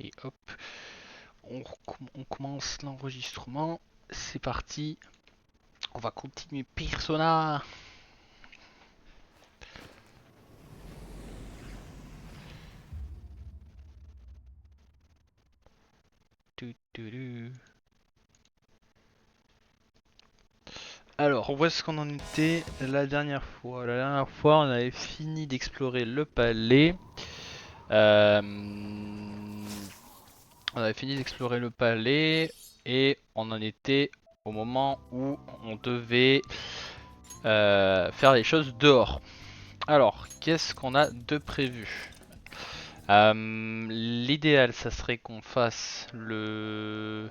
Et hop, on commence l'enregistrement. C'est parti. On va continuer Persona. Alors, où est-ce qu'on en était la dernière fois? La dernière fois, on avait fini d'explorer le palais. On avait fini d'explorer le palais et on en était au moment où on devait faire les choses dehors. Alors, qu'est-ce qu'on a de prévu? L'idéal, ça serait qu'on fasse le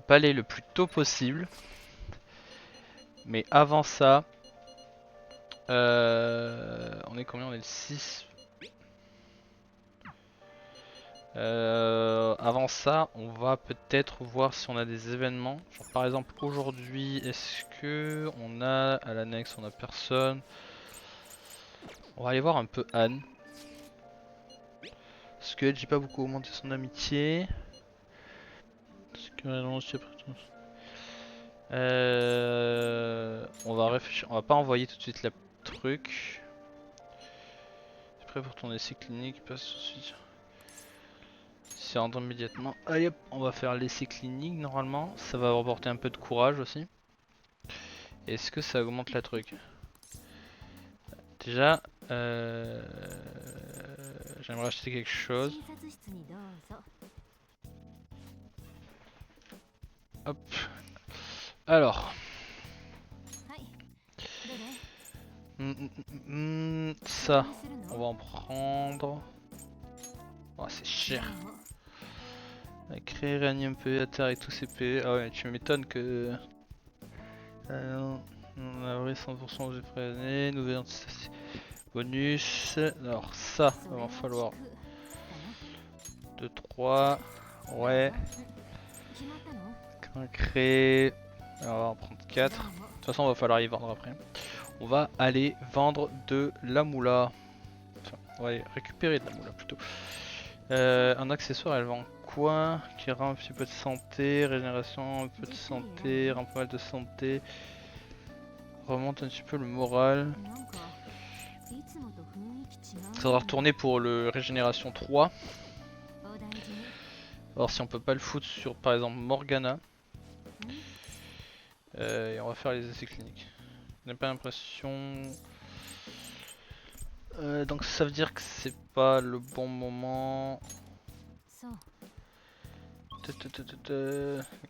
palais le plus tôt possible. Mais avant ça, on est combien? On est le 6. Avant ça, on va peut-être voir si on a des événements. Genre, par exemple, aujourd'hui, est-ce que on a à l'annexe, on a personne. On va aller voir un peu Anne. Parce que j'ai pas beaucoup augmenté son amitié. Parce que on va réfléchir. On va pas envoyer tout de suite le truc. C'est prêt pour ton essai clinique, passe tout de suite. Si ça rentre immédiatement. Allez hop, on va faire l'essai clinique normalement. Ça va apporter un peu de courage aussi. Est-ce que ça augmente la truc? Déjà, j'aimerais acheter quelque chose. Hop. Alors. Ça, on va en prendre. Oh, c'est cher. Créer, réanimer un peu à terre et tous ces PV. Ah ouais, tu m'étonnes que. On a vrai 100% j'ai prévenu. Nouvelle anticipation. Bonus. Alors, ça, il va en falloir 2, 3. Ouais. Créer. Alors, on va en prendre 4. De toute façon, on va falloir y vendre après. On va aller vendre de la moula. Enfin, on va aller récupérer de la moula plutôt. Un accessoire, elle vend quoi? Qui rend un petit peu de santé, régénération, un peu de santé, rend pas mal de santé. Remonte un petit peu le moral. Ça va retourner pour le régénération 3. Alors si on peut pas le foutre sur par exemple Morgana. Et on va faire les essais cliniques. On n'a pas l'impression. Donc ça veut dire que c'est pas le bon moment.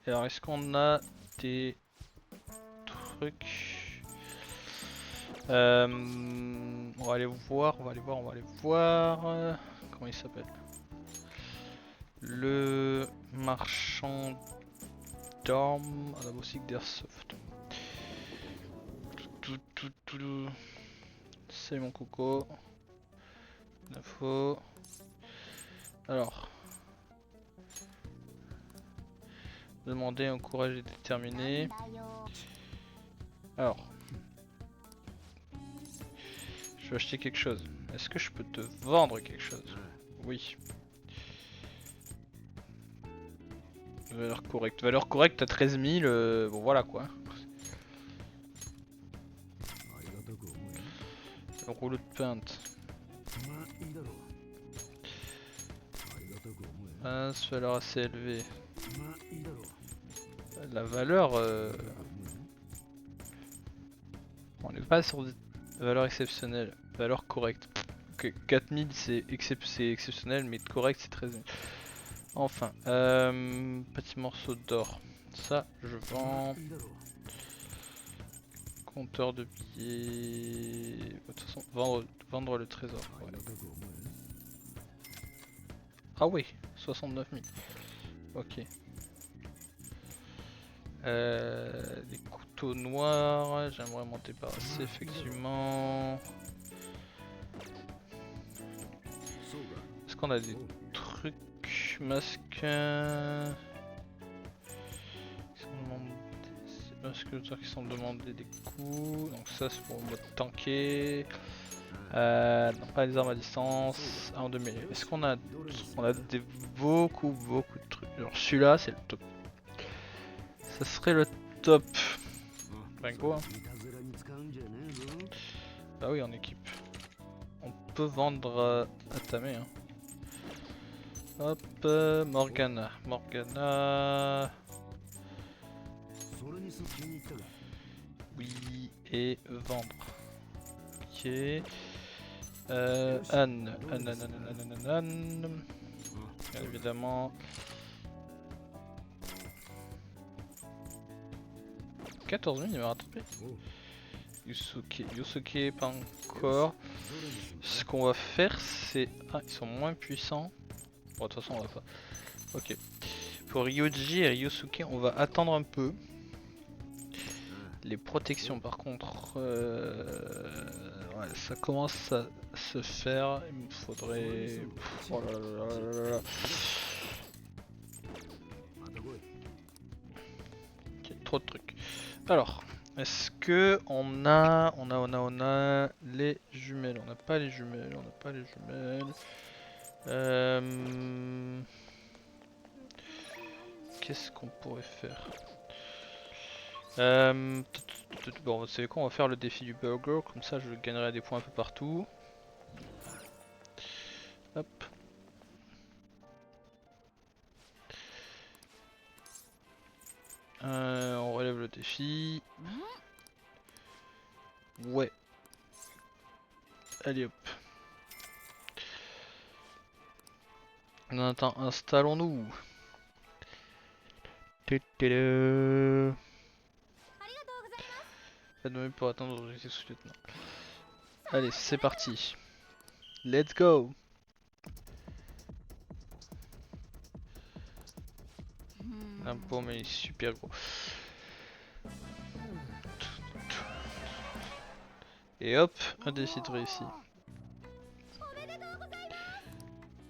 Alors est-ce qu'on a des trucs? On va aller voir, comment il s'appelle? Le marchand d'armes à la boutique d'Airsoft. C'est mon coco. Info. Alors. Demander un courage et déterminé. Alors. Je veux acheter quelque chose. Est-ce que je peux te vendre quelque chose? Oui. Valeur correcte. Valeur correcte à 13 000. Bon voilà quoi. Le rouleau de peintre. Valeur assez élevée. La valeur... On n'est pas sur des valeurs exceptionnelles. Valeur correcte. Ok, 4000 c'est exceptionnel, mais correct c'est 13 000. Enfin, petit morceau d'or. Ça, je vends. Compteur de billets. De toute façon, vendre le trésor. Ouais. Ah oui, 69 000. Ok. Des couteaux noirs. J'aimerais monter par ici, effectivement. Est-ce qu'on a des trucs masquins? Masques qui sont demandés des coups. Donc ça c'est pour le mode tanké. Non, pas les armes à distance. En 2000. Est-ce qu'on a beaucoup de trucs. Alors celui-là c'est le top. Ça serait le top. Bingo. Hein. Bah oui, en équipe. On peut vendre Atame. Hein. Hop, Morgana. Morgana. Oui, et vendre. Ok. Anne. Anne. Bien évidemment. 14 000, il m'a rattrapé. Yusuke, pas encore. Ce qu'on va faire, c'est. Ah, ils sont moins puissants. Bon, de toute façon, on va pas. Ok. Pour Ryuji et Ryusuke, on va attendre un peu. Les protections, par contre, ouais, ça commence à se faire. Il me faudrait. Oh là là là là là. Ok, trop de trucs. Alors, est-ce que on a les jumelles? On n'a pas les jumelles, on n'a pas les jumelles. Qu'est-ce qu'on pourrait faire? Bon, vous savez quoi, on va faire le défi du burger, comme ça je gagnerai des points un peu partout. Hop. On relève le défi. Ouais. Allez hop. Attends, installons-nous. Pas de même pour atteindre l'objectif sous-lieutenant. Allez, c'est parti. Let's go. Un pot mais il est super gros. Et hop, un défi de réussi.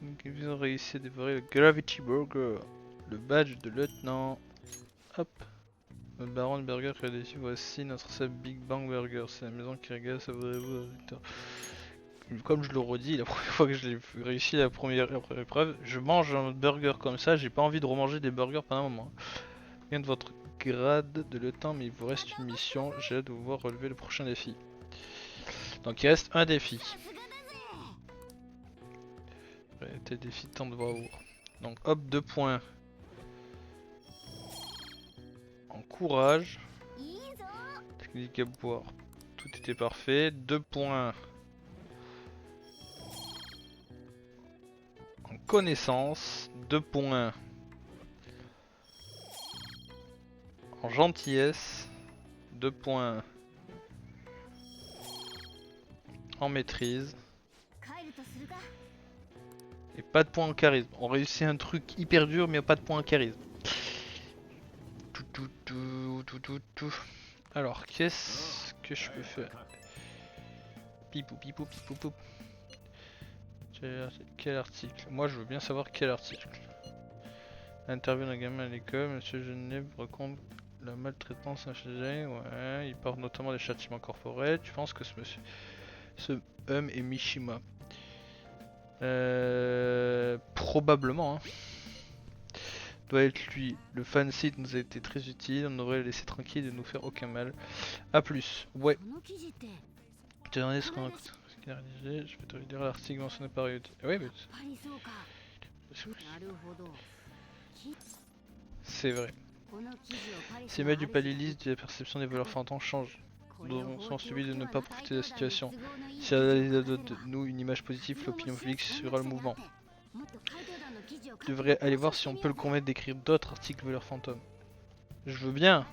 Donc ils ont réussi à dévorer le Gravity Burger. Le badge de lieutenant. Hop. Le baron de burger qui a déçu, voici notre sub Big Bang Burger. C'est la maison qui régale, savourez-vous, Victor. Comme je le redis, la première fois que je l'ai réussi la première épreuve, je mange un burger comme ça, j'ai pas envie de remanger des burgers pendant un moment. Rien de votre grade de lieutenant, mais il vous reste une mission. J'ai hâte de vous voir relever le prochain défi. Donc il reste un défi. Tes défis de temps de voir. Donc hop, 2 points. En courage. Technique à boire. Tout était parfait. 2 points. En connaissance. 2 points. En gentillesse. 2 points. En maîtrise. Et pas de points en charisme. On réussit un truc hyper dur mais pas de points en charisme. Alors qu'est-ce que je peux faire? Pipou pipou pipou pipou. Quel article? Moi je veux bien savoir quel article. Interview d'un gamin à l'école, Monsieur Genève raconte le maltraitance chez ouais, il parle notamment des châtiments corporels. Tu penses que ce monsieur, ce homme est Mishima? Probablement. Hein. Doit être lui. Le fan site nous a été très utile, on aurait laissé tranquille de nous faire aucun mal. A plus. Ouais. Tu as demandé ce qu'on a rédigé, je vais te lire l'article mentionné par Ryuji. Oui, mais... C'est vrai. Si les du palier liste de la perception des voleurs fantômes change, nous sont suivis de ne pas profiter de la situation. Si elle a de nous une image positive, l'opinion publique suivra le mouvement. Je devrais aller voir si on peut le convaincre d'écrire d'autres articles voleurs fantômes. Je veux bien.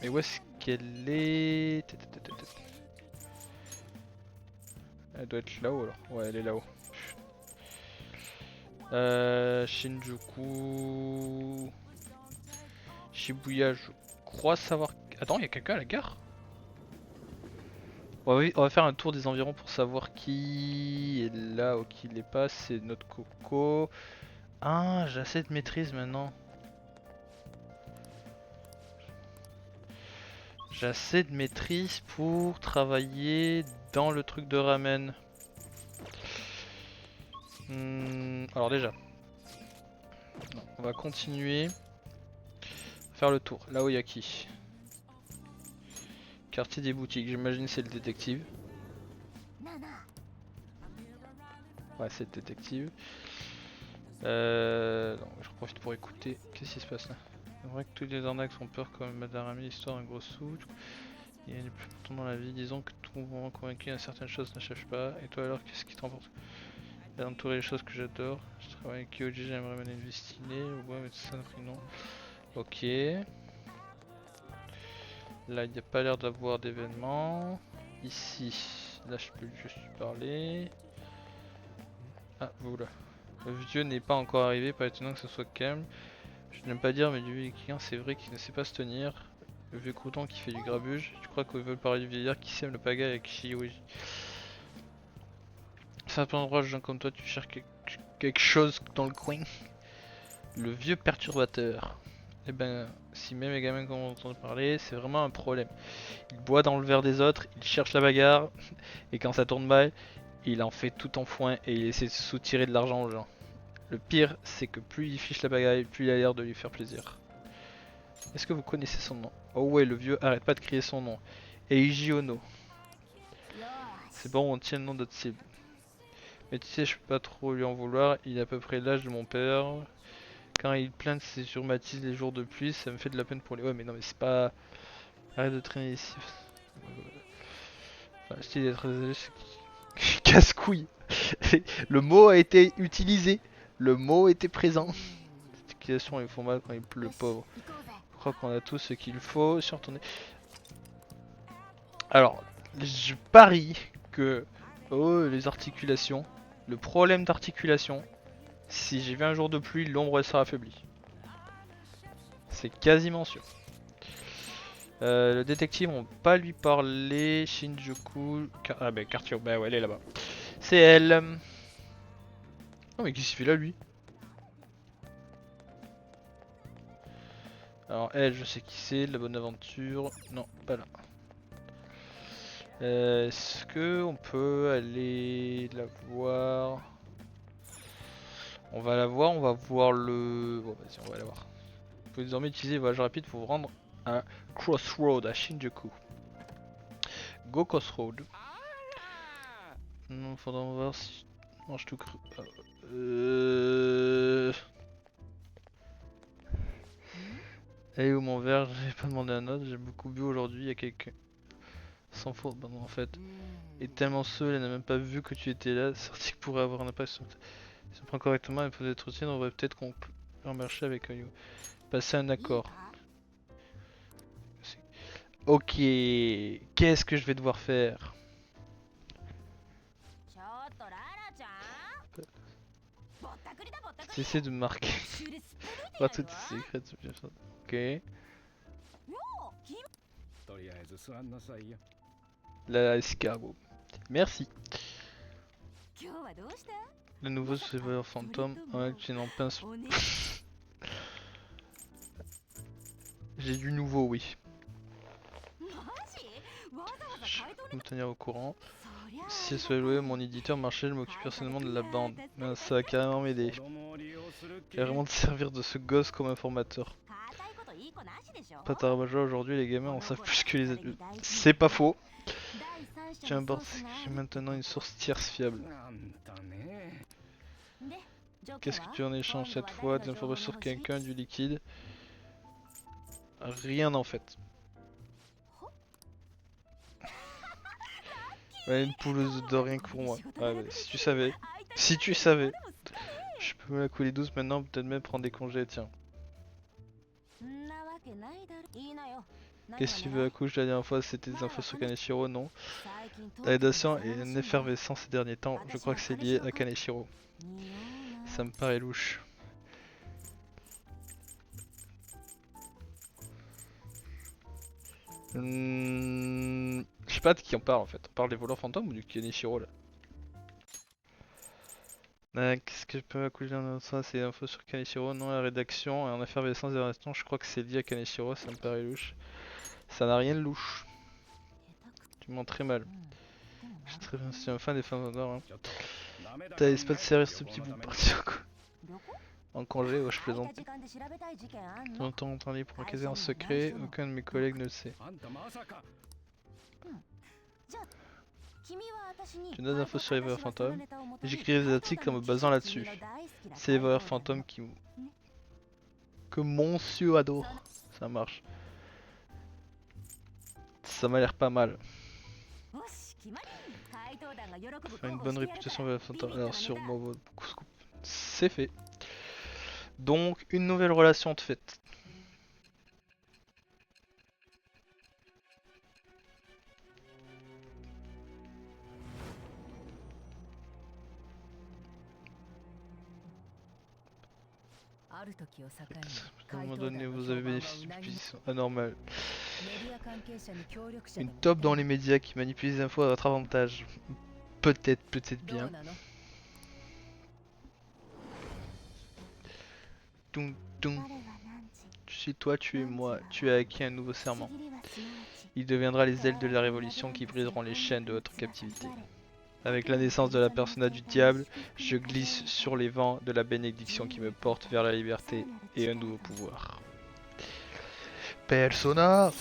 Mais où est-ce qu'elle est? Elle doit être là-haut alors. Ouais, elle est là-haut. Shinjuku... Shibuya, je crois savoir... Attends, il y a quelqu'un à la gare? Ouais, on va faire un tour des environs pour savoir qui est là ou qui l'est pas. C'est notre Coco. Ah, j'ai assez de maîtrise maintenant. J'ai assez de maîtrise pour travailler dans le truc de ramen. Alors déjà, non, on va continuer. Faire le tour. Là où il y a qui? Quartier des boutiques, j'imagine c'est le détective. Ouais, c'est le détective. Non, je profite pour écouter. Qu'est-ce qui se passe là? C'est vrai que tous les arnaques font peur comme Madame Ami, histoire un gros sou. Il y a plus important dans la vie, disons que tout moment convaincu à certaines choses n'achève pas. Et toi alors, qu'est-ce qui t'emporte? J'ai entouré les choses que j'adore. Je travaille avec Kyoji, j'aimerais mener une vie stylée. Ouais, mais ça n'a pris non. Ok. Là, il n'y a pas l'air d'avoir d'événements. Ici, là, je peux juste parler. Ah, vous là. Le vieux n'est pas encore arrivé, pas étonnant que ce soit calme. Je n'aime pas dire, mais du vieux client, c'est vrai qu'il ne sait pas se tenir. Le vieux crouton qui fait du grabuge. Tu crois qu'ils veulent parler du vieillard qui sème le pagaille avec Shiyoji. Certains endroits, gens comme toi, tu cherches quelque chose dans le coin. Le vieux perturbateur. Eh ben, si même les gamins qu'on entend parler, c'est vraiment un problème. Il boit dans le verre des autres, il cherche la bagarre, et quand ça tourne mal, il en fait tout en foin et il essaie de soutirer de l'argent aux gens. Le pire, c'est que plus il fiche la bagarre, plus il a l'air de lui faire plaisir. Est-ce que vous connaissez son nom? Oh ouais, le vieux arrête pas de crier son nom. Eiji Ono. C'est bon, on tient le nom de notre cible. Mais tu sais, je peux pas trop lui en vouloir, il a à peu près l'âge de mon père. Quand il plaint de ses surmatismes les jours de pluie, ça me fait de la peine pour lui. Ouais, mais non, mais c'est pas... Arrête de traîner ici. Enfin, style d'être désolé, c'est casse-couille. Le mot a été utilisé. Le mot était présent. Cette utilisation, ils font mal quand il pleut, pauvre. Je crois qu'on a tout ce qu'il faut. Sur ton... Alors, je parie que... Oh, les articulations. Le problème d'articulation, si j'ai vu un jour de pluie, l'ombre sera affaiblie. C'est quasiment sûr. Le détective, on va pas lui parler. Shinjuku. Ah bah quartier, bah ouais, elle est là-bas. C'est elle. Oh mais qu'est-ce qu'il fait là lui? Alors elle, je sais qui c'est, la bonne aventure. Non, pas là. Est-ce que on peut aller la voir? On va la voir, on va voir le... Bon vas-y, on va la voir. Vous pouvez désormais utiliser les voyages rapides pour vous rendre à Crossroad à Shinjuku. Go Crossroad. Non, faudra voir si... Non, je tout cru. Eh où mon verre, j'ai pas demandé un autre, j'ai beaucoup bu aujourd'hui, il y a quelqu'un. Sans faute, bah non en fait. Et tellement seul, elle n'a même pas vu que tu étais là, sorti que pourrait avoir un impact sur... Si on prend correctement, elle peut être utile, on devrait peut-être conclure un marché avec Oyo. Passer un accord. Ok, qu'est-ce que je vais devoir faire? J'essaie de marquer. Pas toutes ces secrets. Ok. La escargot. Merci. Le nouveau survivor fantôme. Ouais, tu n'en pinces. J'ai du nouveau, oui. Je vais me tenir au courant. Si elle soit louée, mon éditeur Marshall m'occupe personnellement de la bande. Ben, ça va carrément m'aider. Carrément de servir de ce gosse comme informateur. Pas Tarabaja aujourd'hui, les gamins en savent plus que les adultes. C'est pas faux. Tiens, bord, j'ai maintenant une source tierce fiable. Qu'est-ce que tu en échanges cette fois? Des informations sur quelqu'un, du liquide? Rien en fait. Ouais, une pouleuse d'or rien que pour moi. Ouais, bah, si tu savais. Si tu savais. Je peux me la couler douce maintenant, peut-être même prendre des congés, tiens. Qu'est-ce que tu veux à couche la dernière fois? C'était des infos sur Kaneshiro? Non. La rédaction est en effervescence ces derniers temps. Je crois que c'est lié à Kaneshiro. Ça me paraît louche. Je sais pas de qui on parle en fait. On parle des voleurs fantômes ou du Kaneshiro là? Qu'est-ce que je peux accoucher dans ça? C'est info sur Kaneshiro? Non, la rédaction est en effervescence des derniers temps. Je crois que c'est lié à Kaneshiro. Ça me paraît louche. Ça n'a rien de louche. Tu mens très mal. Je suis très bien, c'est un fan des femmes d'or. Hein. T'as pas de sérieux ce petit bout partir quoi. En congé, ouais, je plaisante. Ton temps libre pour enquêter en secret, aucun de mes collègues ne le sait. Tu donnes des infos sur les voyeurs fantômes. J'écris des articles en me basant là-dessus. C'est les voyeurs fantômes que Monsieur adore. Ça marche. Ça m'a l'air pas mal. Faire une bonne réputation voyeur fantôme. Alors sur moi, c'est fait. Donc une nouvelle relation de fait. À un moment donné, vous avez bénéficié d'une position anormale. Une top dans les médias qui manipule les infos à votre avantage. Peut-être bien. Tung tung. Tu es toi, tu es moi, tu as acquis un nouveau serment. Il deviendra les ailes de la révolution qui briseront les chaînes de votre captivité. Avec la naissance de la persona du diable, je glisse sur les vents de la bénédiction qui me porte vers la liberté et un nouveau pouvoir. Persona.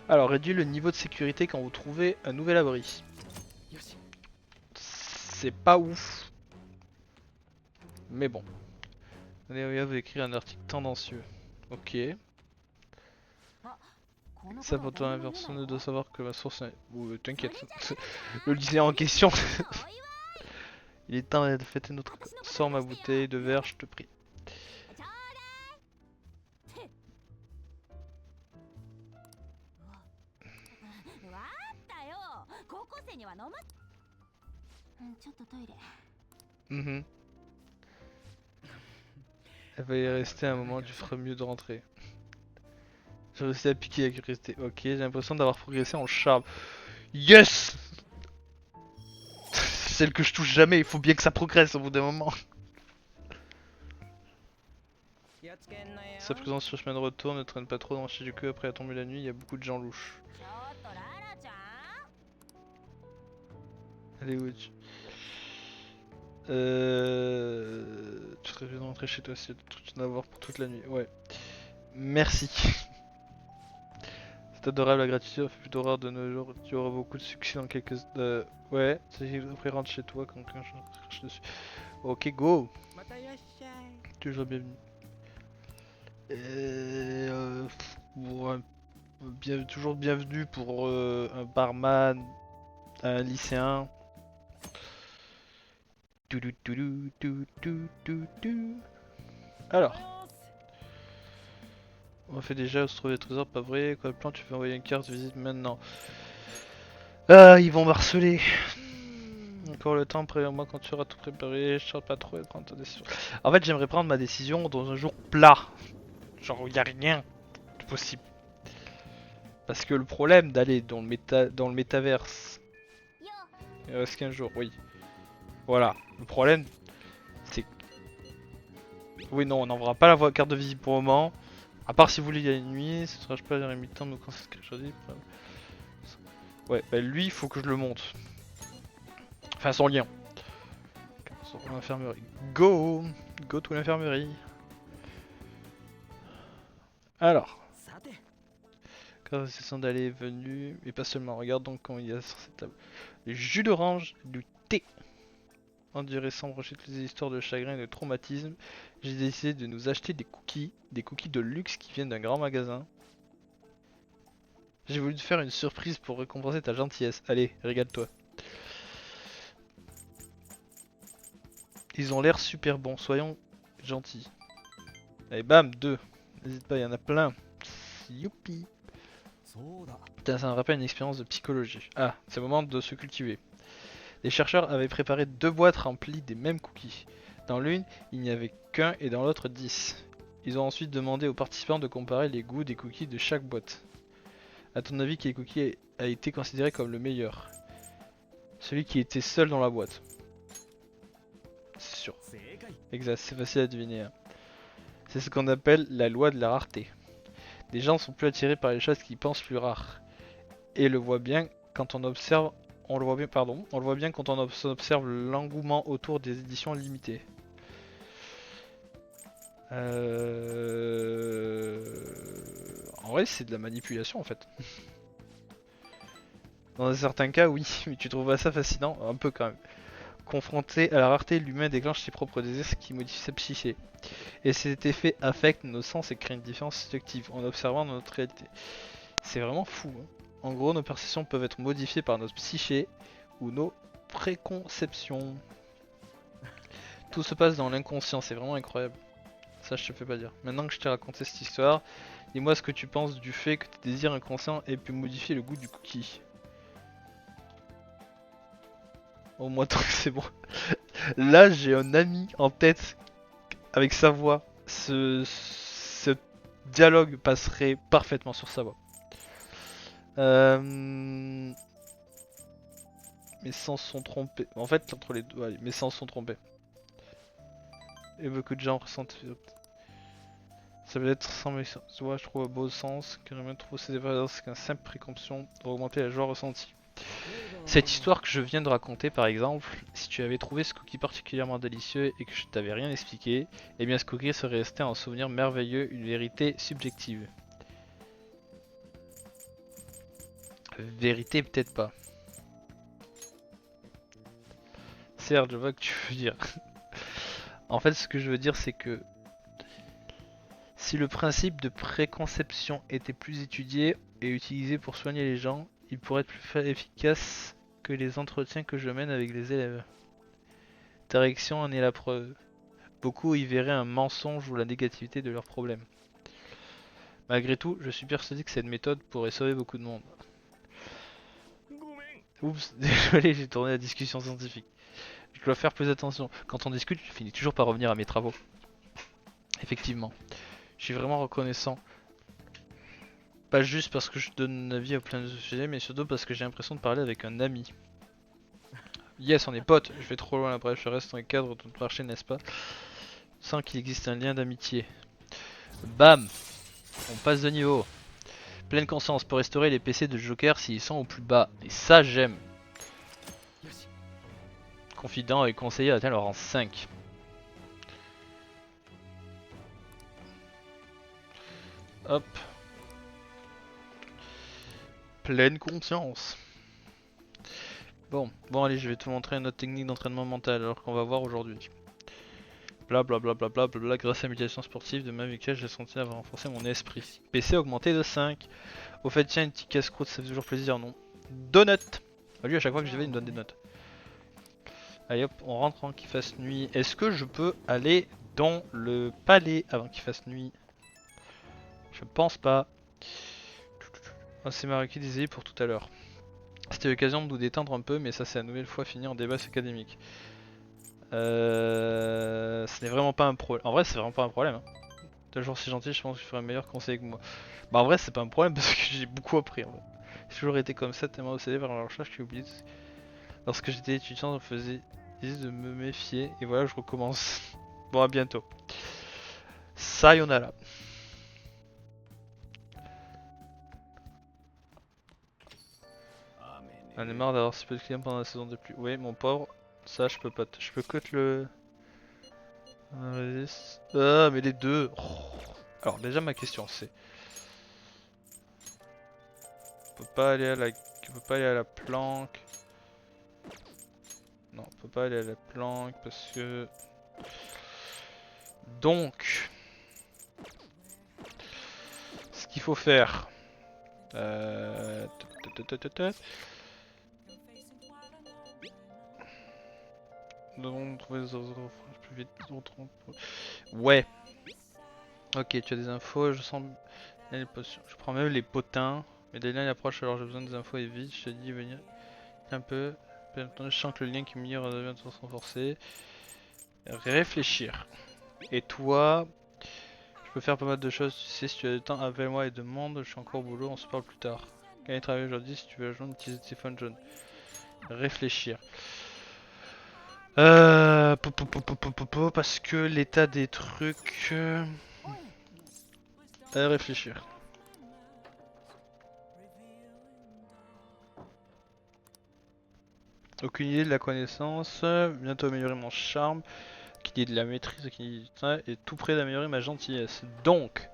Alors, réduis le niveau de sécurité quand vous trouvez un nouvel abri. C'est pas ouf. Mais bon. Allez, vous écrire un article tendancieux. Ok. Ça pour toi, personne ne doit savoir que ma source est... t'inquiète. Le lycéen en question. Il est temps de fêter notre... Sors ma bouteille de verre, je te prie. Elle va y rester un moment, tu feras mieux de rentrer. J'ai réussi à piquer la curiosité. Ok, j'ai l'impression d'avoir progressé en charme. Yes. Celle que je touche jamais, il faut bien que ça progresse au bout d'un moment. Sa présence sur le chemin de retour ne traîne pas trop dans le Shinjuku après la tombée de la nuit, il y a beaucoup de gens louches. Allez, où es-tu? Tu serais bien de rentrer chez toi si tu en avoir pour toute la nuit. Ouais. Merci. C'est adorable la gratitude, fait plus d'horreur de nos jours. Tu auras beaucoup de succès dans quelques... ouais, après rentre chez toi quand quelqu'un crache dessus. Ok, go. Toujours bienvenue. Ouais, toujours bienvenue pour un barman, un lycéen. Alors, on fait déjà se trouver des trésors, pas vrai? Quoi le plan? Tu peux envoyer une carte visite maintenant. Ah, ils vont m'harceler. Encore le temps, préviens-moi quand tu auras tout préparé. Je ne pas trop et prendre ta décision. En fait, j'aimerais prendre ma décision dans un jour plat. Genre, il n'y a rien de possible. Parce que le problème d'aller dans le métaverse, il reste qu'un jour, oui. Voilà, le problème, c'est que... Oui, non, on n'enverra pas la carte de visite pour le moment. À part si vous voulez y aller une nuit, ce sera pas les mi-temps, mais quand c'est quelque chose. Ouais, bah lui, il faut que je le monte. Enfin, son lien. Sur l'infirmerie. Go! Go to l'infirmerie. Alors. Quand c'est son d'aller et venu, et pas seulement. Regarde donc quand il y a sur cette table. Les jus d'orange, du thé. Endurissant, brocher toutes les histoires de chagrin et de traumatisme, j'ai décidé de nous acheter des cookies de luxe qui viennent d'un grand magasin. J'ai voulu te faire une surprise pour récompenser ta gentillesse. Allez, régale-toi. Ils ont l'air super bons, soyons gentils. Allez, bam, 2. N'hésite pas, il y en a plein. Youpi. Putain, ça me rappelle une expérience de psychologie. Ah, c'est le moment de se cultiver. Les chercheurs avaient préparé 2 boîtes remplies des mêmes cookies. Dans l'une, il n'y avait qu'un et dans l'autre 10. Ils ont ensuite demandé aux participants de comparer les goûts des cookies de chaque boîte. A ton avis, quel cookie a été considéré comme le meilleur? Celui qui était seul dans la boîte. C'est sûr. Exact, c'est facile à deviner. Hein. C'est ce qu'on appelle la loi de la rareté. Les gens sont plus attirés par les choses qu'ils pensent plus rares. Et le voit bien quand on observe, on le voit bien, pardon, on le voit bien quand on observe l'engouement autour des éditions limitées. En vrai, c'est de la manipulation en fait. Dans certains cas, oui, mais tu trouves pas ça fascinant? Un peu quand même. Confronté à la rareté, l'humain déclenche ses propres désirs qui modifient sa psyché. Et cet effet affecte nos sens et crée une différence subjective en observant notre réalité. C'est vraiment fou. Hein. En gros, nos perceptions peuvent être modifiées par notre psyché ou nos préconceptions. Tout se passe dans l'inconscient, c'est vraiment incroyable. Ça, je te fais pas dire. Maintenant que je t'ai raconté cette histoire, dis-moi ce que tu penses du fait que tes désirs inconscients aient pu modifier le goût du cookie. Au moins tant que c'est bon. Là, j'ai un ami en tête avec sa voix. Ce dialogue passerait parfaitement sur sa voix. Mes sens sont trompés. En fait, entre les deux, allez, mes sens sont trompés. Et beaucoup de gens ressentent. Ça peut être sans mes sens. Tu vois, je trouve un beau sens. Carrément, trouve ces évaluations qu'un simple préconception pour augmenter la joie ressentie. Cette histoire que je viens de raconter, par exemple, si tu avais trouvé ce cookie particulièrement délicieux et que je t'avais rien expliqué, eh bien ce cookie serait resté un souvenir merveilleux, une vérité subjective. Vérité, peut-être pas. Certes, je vois ce que tu veux dire. En fait, ce que je veux dire, c'est que si le principe de préconception était plus étudié et utilisé pour soigner les gens, il pourrait être plus efficace que les entretiens que je mène avec les élèves. Ta réaction en est la preuve. Beaucoup y verraient un mensonge ou la négativité de leurs problèmes. Malgré tout, je suis persuadé que cette méthode pourrait sauver beaucoup de monde. Oups, désolé, j'ai tourné la discussion scientifique. Je dois faire plus attention. Quand on discute, je finis toujours par revenir à mes travaux. Effectivement, je suis vraiment reconnaissant. Pas juste parce que je donne un avis à plein de sujets, mais surtout parce que j'ai l'impression de parler avec un ami. Yes, on est potes, je vais trop loin, bref, je reste dans le cadre de notre marché, n'est-ce pas? Sans qu'il existe un lien d'amitié. Bam! On passe de niveau. Pleine conscience pour restaurer les PC de Joker s'ils sont au plus bas. Et ça, j'aime. Confident et conseiller atteint le rang 5. Hop. Pleine conscience. Bon allez, je vais te montrer une autre technique d'entraînement mental alors qu'on va voir aujourd'hui. Blablabla, grâce à la méditation sportive de ma véhicule, j'ai senti avoir renforcé mon esprit. PC augmenté de 5. Au fait, tiens, une petite casse-croûte, ça fait toujours plaisir, non? Donut. Lui, à chaque fois que je vais, il me donne des notes. Allez hop, on rentre avant qu'il fasse nuit. Est-ce que je peux aller dans le palais avant qu'il fasse nuit? Je pense pas. Oh, c'est Maruki désolé pour tout à l'heure. C'était l'occasion de nous détendre un peu, mais ça c'est la nouvelle fois fini en débat académique. Ce n'est vraiment pas un problème. En vrai, c'est vraiment pas un problème. Hein. Toujours si gentil, je pense que je ferais un meilleur conseiller que moi. Bah, en vrai, c'est pas un problème parce que j'ai beaucoup appris. En vrai. J'ai toujours été comme ça, tellement obsédé par la recherche que j'ai oublié. Lorsque j'étais étudiant, je faisais de me méfier. Et voilà, je recommence. Bon, à bientôt. Sayonara. On est marre d'avoir si peu de clients pendant la saison de pluie. Oui, mon pauvre. Ça, je peux pas. Je peux cut le. Ah, mais les deux. Oh. Alors, déjà, ma question c'est. On peut pas aller à la. On peut pas aller à la planque. Non, on peut pas aller à la planque parce que. Donc. Ce qu'il faut faire. Nous devons trouver des offres plus vite. Ouais. Ok, tu as des infos, je sens les potions. Je prends même les potins. Mais des liens approchent alors j'ai besoin des infos et vite. Je te dis venir un peu. Bien entendu, je sens que le lien qui me lie devient de renforcé. Réfléchir. Et toi, je peux faire pas mal de choses. Tu sais, si tu as du temps, appelle-moi et demande. Je suis encore au boulot, on se parle plus tard. Quand il travaille aujourd'hui, si tu veux joindre, utilise le téléphone jaune. Réfléchir. Parce que l'état des trucs. Réfléchir. Aucune idée de la connaissance. Bientôt améliorer mon charme. Aucune idée de la maîtrise. Aucune idée de ça. Et tout près d'améliorer ma gentillesse. Donc.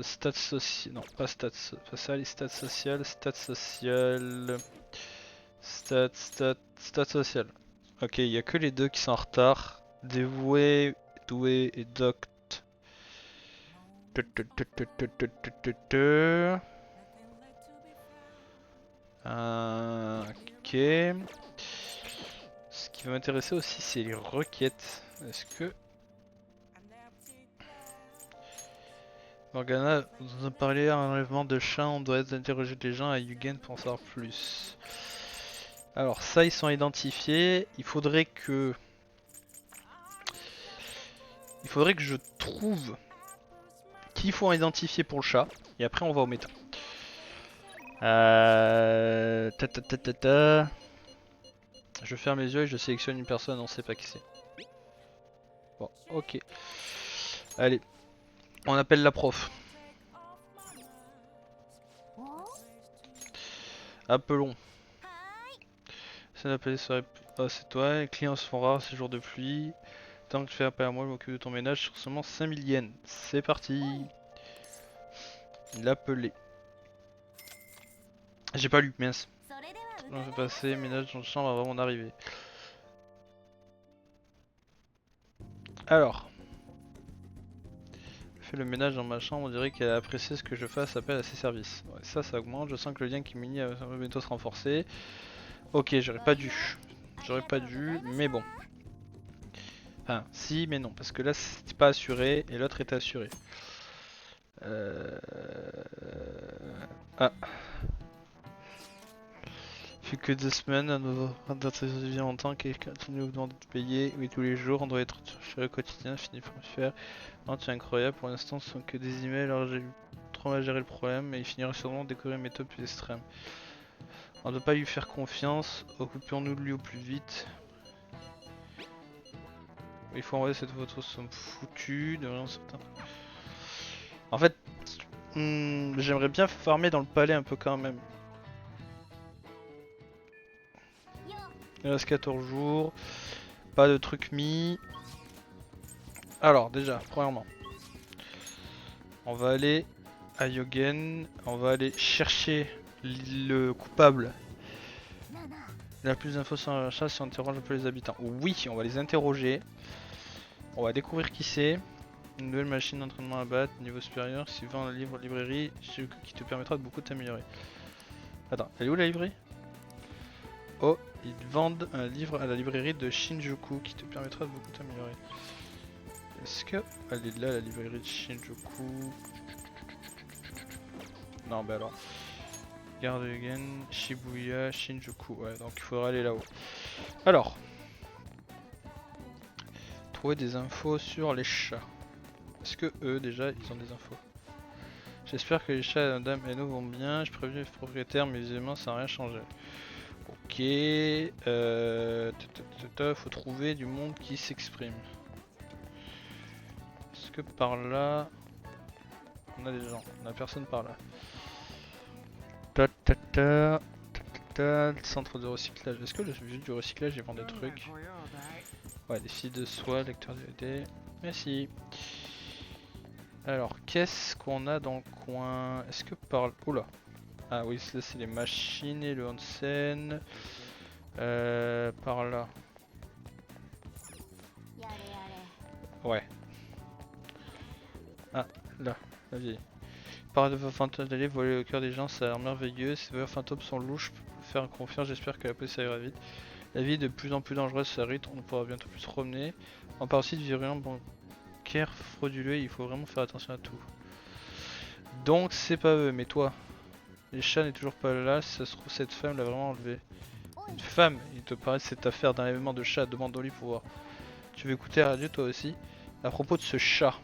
Stats sociales. Non, pas stats. Pas ça, les stats sociales. Stats sociales. Stats sociales. Ok, il y a que les deux qui sont en retard. Dévoué, doué et doct. Ok. Ce qui va m'intéresser aussi, c'est les requêtes. Est-ce que Morgana nous a parlé d'un enlèvement de chat, on doit interroger les gens à Yugen pour en savoir plus. Alors ça, ils sont identifiés. Il faudrait que je trouve qu'il faut identifier pour le chat. Et après, on va au méta. Je ferme les yeux et je sélectionne une personne, on sait pas qui c'est. Bon, ok. Allez, on appelle la prof. Appelons. C'est d'appeler serait... Ah, c'est toi, les clients se font rares ces jours de pluie. Tant que tu fais appel à moi, je m'occupe de ton ménage sur seulement 5000 yens. C'est parti. L'appeler. J'ai pas lu, mince. On fait passer, ménage dans la chambre avant mon arrivée. Alors. Fais le ménage dans ma chambre, on dirait qu'elle a apprécié ce que je fasse appel à ses services. Ouais, ça augmente, je sens que le lien qui m'unit va bientôt se renforcer. Ok, j'aurais pas dû. Mais bon. Enfin, si, mais non, parce que là c'est pas assuré et l'autre est assuré. Ah. Fait que 2 semaines, à nouveau, d'être longtemps, quelqu'un nous demande de payer, oui, tous les jours, on doit être sur le quotidien, fini pour le faire. Non, c'est incroyable, pour l'instant ce sont que des emails, alors j'ai eu trop mal géré le problème, et il finira sûrement de découvrir une méthode plus extrême. On ne doit pas lui faire confiance, occupons-nous de lui au plus vite. Il faut envoyer cette photo, sont foutus, de rien certain. En fait, j'aimerais bien farmer dans le palais un peu quand même. Il reste 14 jours, pas de trucs mis. Alors déjà, premièrement, on va aller à Yogen, on va aller chercher le coupable. Il a plus d'infos sur la chasse si on interroge un peu les habitants. Oui, on va les interroger. On va découvrir qui c'est. Une nouvelle machine d'entraînement à battre, niveau supérieur. Si vend un livre librairie, qui te permettra de beaucoup t'améliorer. Attends, elle est où la librairie? Oh, ils vendent un livre à la librairie de Shinjuku qui te permettra de beaucoup t'améliorer. Est-ce que elle est là la librairie de Shinjuku? Non, bah alors. Garden, Shibuya, Shinjuku. Ouais, donc il faudra aller là-haut. Alors. Trouver des infos sur les chats. Est-ce que eux, déjà, ils ont des infos? J'espère que les chats et Madame Eno vont bien. Je préviens le propriétaire, mais visiblement ça n'a rien changé. Ok. Faut trouver du monde qui s'exprime. Est-ce que par là... On a des gens, on a personne par là. Centre de recyclage. Est-ce que le vieux du recyclage il vend des trucs? Ouais, des fils de soie, lecteur DVD. Merci. Alors, qu'est-ce qu'on a dans le coin? Est-ce que par... Oula. Ah oui, là c'est les machines et le onsen. Par là. Ouais. Ah, là, la vieille. Par de fantômes d'aller voler au cœur des gens, ça a l'air merveilleux. Ces voyeurs fantômes sont louches, je peux faire confiance, j'espère que la police ira vite. La vie est de plus en plus dangereuse, ça rythme, on ne pourra bientôt plus se promener. On parle aussi de virulents bancaires frauduleux, il faut vraiment faire attention à tout. Donc c'est pas eux, mais toi. Les chats n'est toujours pas là, si ça se trouve cette femme l'a vraiment enlevé. Une femme, il te paraît cette affaire d'enlèvement de chat, demande-lui pour voir. Tu veux écouter la radio toi aussi? À propos de ce chat.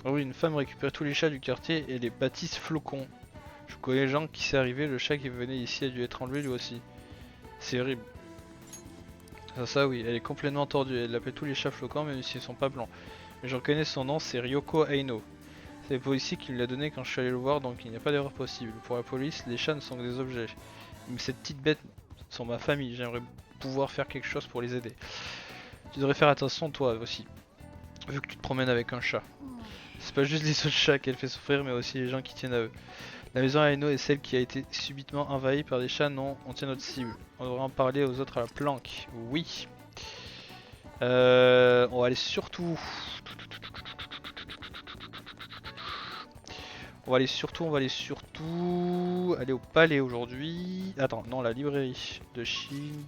Ah oui, une femme récupère tous les chats du quartier et les baptise Flocon. Je connais les gens qui s'est arrivé, le chat qui venait ici a dû être enlevé lui aussi. C'est horrible. Ça oui, elle est complètement tordue, elle appelle tous les chats Flocons même s'ils sont pas blancs. Mais je reconnais son nom, c'est Ryoko Aino. C'est le policier qui me l'a donné quand je suis allé le voir, donc il n'y a pas d'erreur possible. Pour la police, les chats ne sont que des objets. Mais ces petites bêtes sont ma famille, j'aimerais pouvoir faire quelque chose pour les aider. Tu devrais faire attention toi aussi, vu que tu te promènes avec un chat. C'est pas juste les autres chats qu'elle fait souffrir, mais aussi les gens qui tiennent à eux. La maison à Eno est celle qui a été subitement envahie par des chats, non, on tient notre cible. On devrait en parler aux autres à la planque, oui. On va aller surtout... on va aller surtout aller au palais aujourd'hui. Attends, non, la librairie de Chine.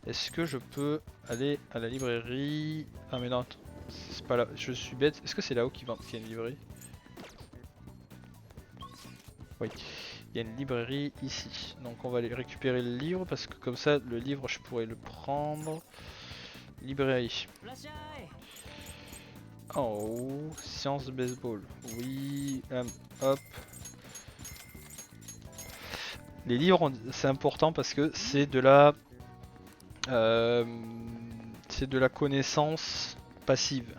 Est-ce que je peux aller à la librairie? Ah mais non, c'est pas là, je suis bête. Est-ce que c'est là-haut qu'il y a une librairie? Oui, il y a une librairie ici. Donc on va aller récupérer le livre parce que comme ça, le livre, je pourrais le prendre. Librairie. Oh, science de baseball. Oui, hop. Les livres, c'est important parce que c'est de la connaissance passive.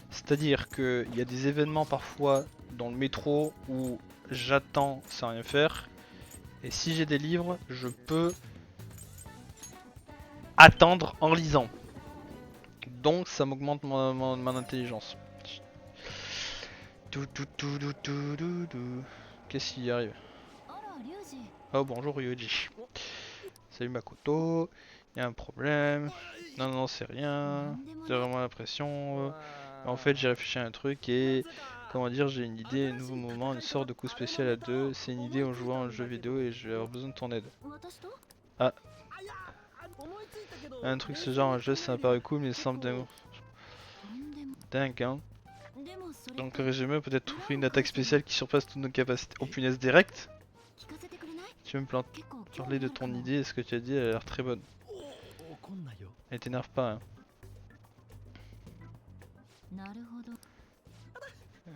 C'est-à-dire qu'il y a des événements parfois dans le métro où j'attends sans rien faire. Et si j'ai des livres, je peux attendre en lisant. Donc ça m'augmente mon intelligence. Qu'est-ce qui arrive? Oh bonjour Ryuji. Salut Makoto. Il y a un problème. Non non c'est rien. J'ai vraiment l'impression. En fait j'ai réfléchi à un truc et comment dire, j'ai une idée, un nouveau moment, une sorte de coup spécial à deux. C'est une idée en jouant à un jeu vidéo et je vais avoir besoin de ton aide. Ah. Un truc ce genre, un jeu ça m'a paru cool mais il semble dingue hein. Donc résumé, peut-être trouver une attaque spéciale qui surpasse toutes nos capacités. Oh punaise direct. Tu veux me parler de ton idée et ce que tu as dit, elle a l'air très bonne. Elle t'énerve pas hein.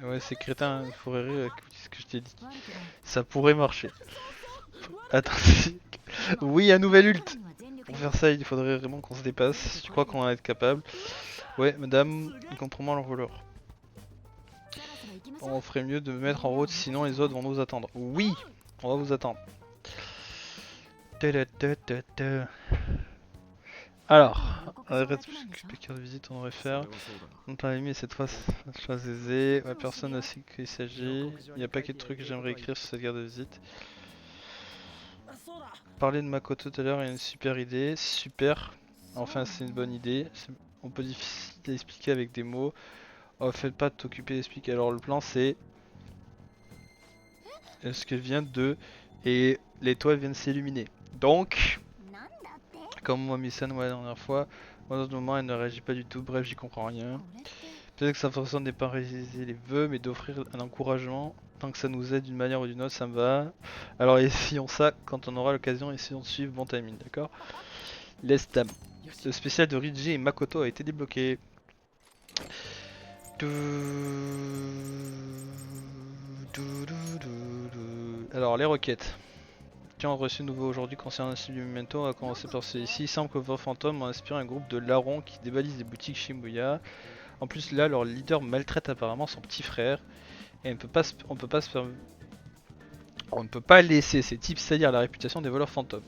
Ouais c'est crétin, il faudrait rire avec ce que je t'ai dit. Ça pourrait marcher. Attends, oui un nouvel ult. Pour faire ça il faudrait vraiment qu'on se dépasse. Tu crois qu'on va être capable? Ouais madame, comprends-moi l'envoleur. On ferait mieux de me mettre en route sinon les autres vont nous attendre. Oui, on va vous attendre. Alors, speaker de visite on devrait faire. On t'a mis cette fois chose aisée. Ouais, personne ne sait qu'il s'agit. Il y a un paquet de trucs que j'aimerais écrire sur cette carte de visite. Parler de Makoto tout à l'heure, il y a une super idée. Super. Enfin, c'est une bonne idée. On peut difficile à expliquer avec des mots. Oh, faites pas de t'occuper d'expliquer. Alors, le plan c'est. Est-ce qu'elle vient de. Et l'étoile vient de s'illuminer. Donc. Comme moi, Missan, ouais, la dernière fois. Moi, dans ce moment, elle ne réagit pas du tout. Bref, j'y comprends rien. Peut-être que sa façon n'est pas réaliser les vœux, mais d'offrir un encouragement. Tant que ça nous aide d'une manière ou d'une autre, ça me va. Alors essayons ça quand on aura l'occasion, essayons de suivre bon timing, d'accord? Laisse dame. Le spécial de Riji et Makoto a été débloqué. Alors les requêtes. Tiens, on a reçu nouveau aujourd'hui concernant le Memento, on va commencer par celui-ci. Il semble que vos fantômes ont inspiré un groupe de larrons qui dévalisent des boutiques Shibuya. En plus là, leur leader maltraite apparemment son petit frère. Et on ne peut pas laisser ces types salir la réputation des voleurs fantômes.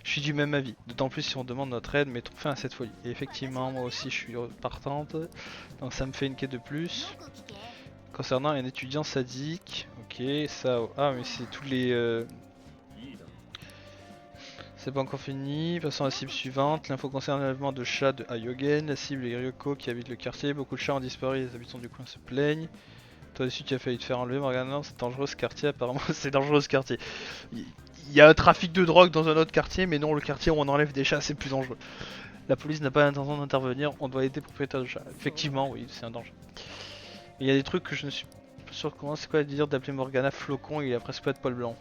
Je suis du même avis, d'autant plus si on demande notre aide, mettons fin à cette folie. Et effectivement, moi aussi je suis partante, donc ça me fait une quête de plus. Concernant un étudiant sadique, ok, ça... Ah mais c'est tous les... C'est pas encore fini, passons à la cible suivante. L'info concerne l'enlèvement de chats de Ayogen, la cible est Ryoko qui habite le quartier. Beaucoup de chats ont disparu, les habitants du coin se plaignent. Toi aussi tu as failli te faire enlever Morgane, non c'est dangereux ce quartier apparemment, c'est dangereux ce quartier. Il y a un trafic de drogue dans un autre quartier, mais non, le quartier où on enlève des chats c'est plus dangereux. La police n'a pas l'intention d'intervenir, on doit aider les propriétaires de chats. Effectivement oui, c'est un danger. Il y a des trucs que je ne suis pas sûr comment, c'est quoi dire d'appeler Morgana Flocon, il a presque pas de poil blanc.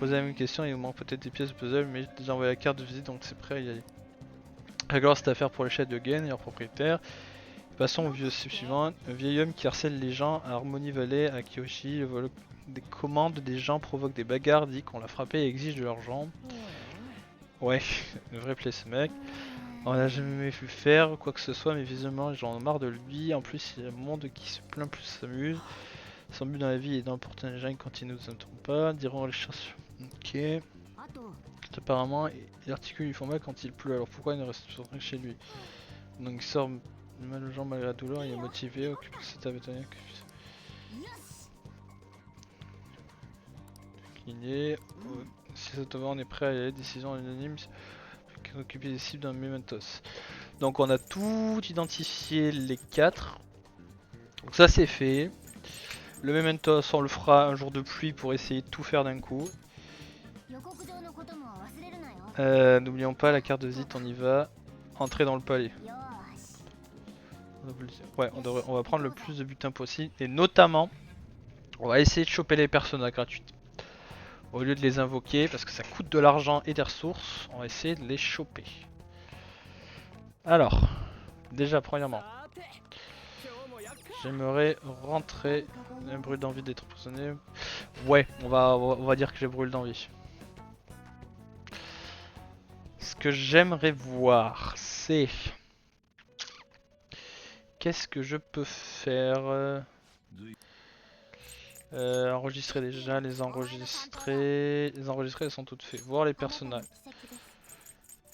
Poser la même question, il vous manque peut-être des pièces de puzzle, mais j'ai déjà envoyé la carte de visite donc c'est prêt à y aller. Régler cette affaire pour les chats de Gen et leurs propriétaires. Passons au vieux suivant. Un vieil homme qui harcèle les gens à Harmony Valley, à Kyoshi. Le vol des commandes des gens provoque des bagarres, dit qu'on l'a frappé et exige de l'argent. Ouais, une vraie plaie ce mec. On l'a jamais vu faire quoi que ce soit, mais visiblement j'en ai marre de lui. En plus, il y a un monde qui se plaint plus s'amuse. Son but dans la vie est d'emporter un gène quand il nous interrompt pas, diront les chasseurs. Ok. Apparemment, il articule lui font mal quand il pleut, alors pourquoi il ne reste pas chez lui? Donc il sort mal aux jambes malgré la douleur, il est motivé, occupe cet abattoir. Il est. Si cet on est prêt à y aller, décision unanime, occuper des cibles dans Mementos. Donc on a tout identifié les 4. Donc ça c'est fait. Le Mementos on le fera un jour de pluie pour essayer de tout faire d'un coup. N'oublions pas la carte de visite, on y va. Entrer dans le palais. Ouais, on va prendre le plus de butins possible. Et notamment, on va essayer de choper les personnages gratuites. Au lieu de les invoquer, parce que ça coûte de l'argent et des ressources, on va essayer de les choper. Alors, déjà premièrement, j'aimerais rentrer. Un brûle d'envie d'être prisonnier. Ouais, on va dire que j'ai brûle d'envie. Ce que j'aimerais voir, c'est... Qu'est-ce que je peux faire? Enregistrer déjà, les enregistrer. Les enregistrer, elles sont toutes faites. Voir les personnages.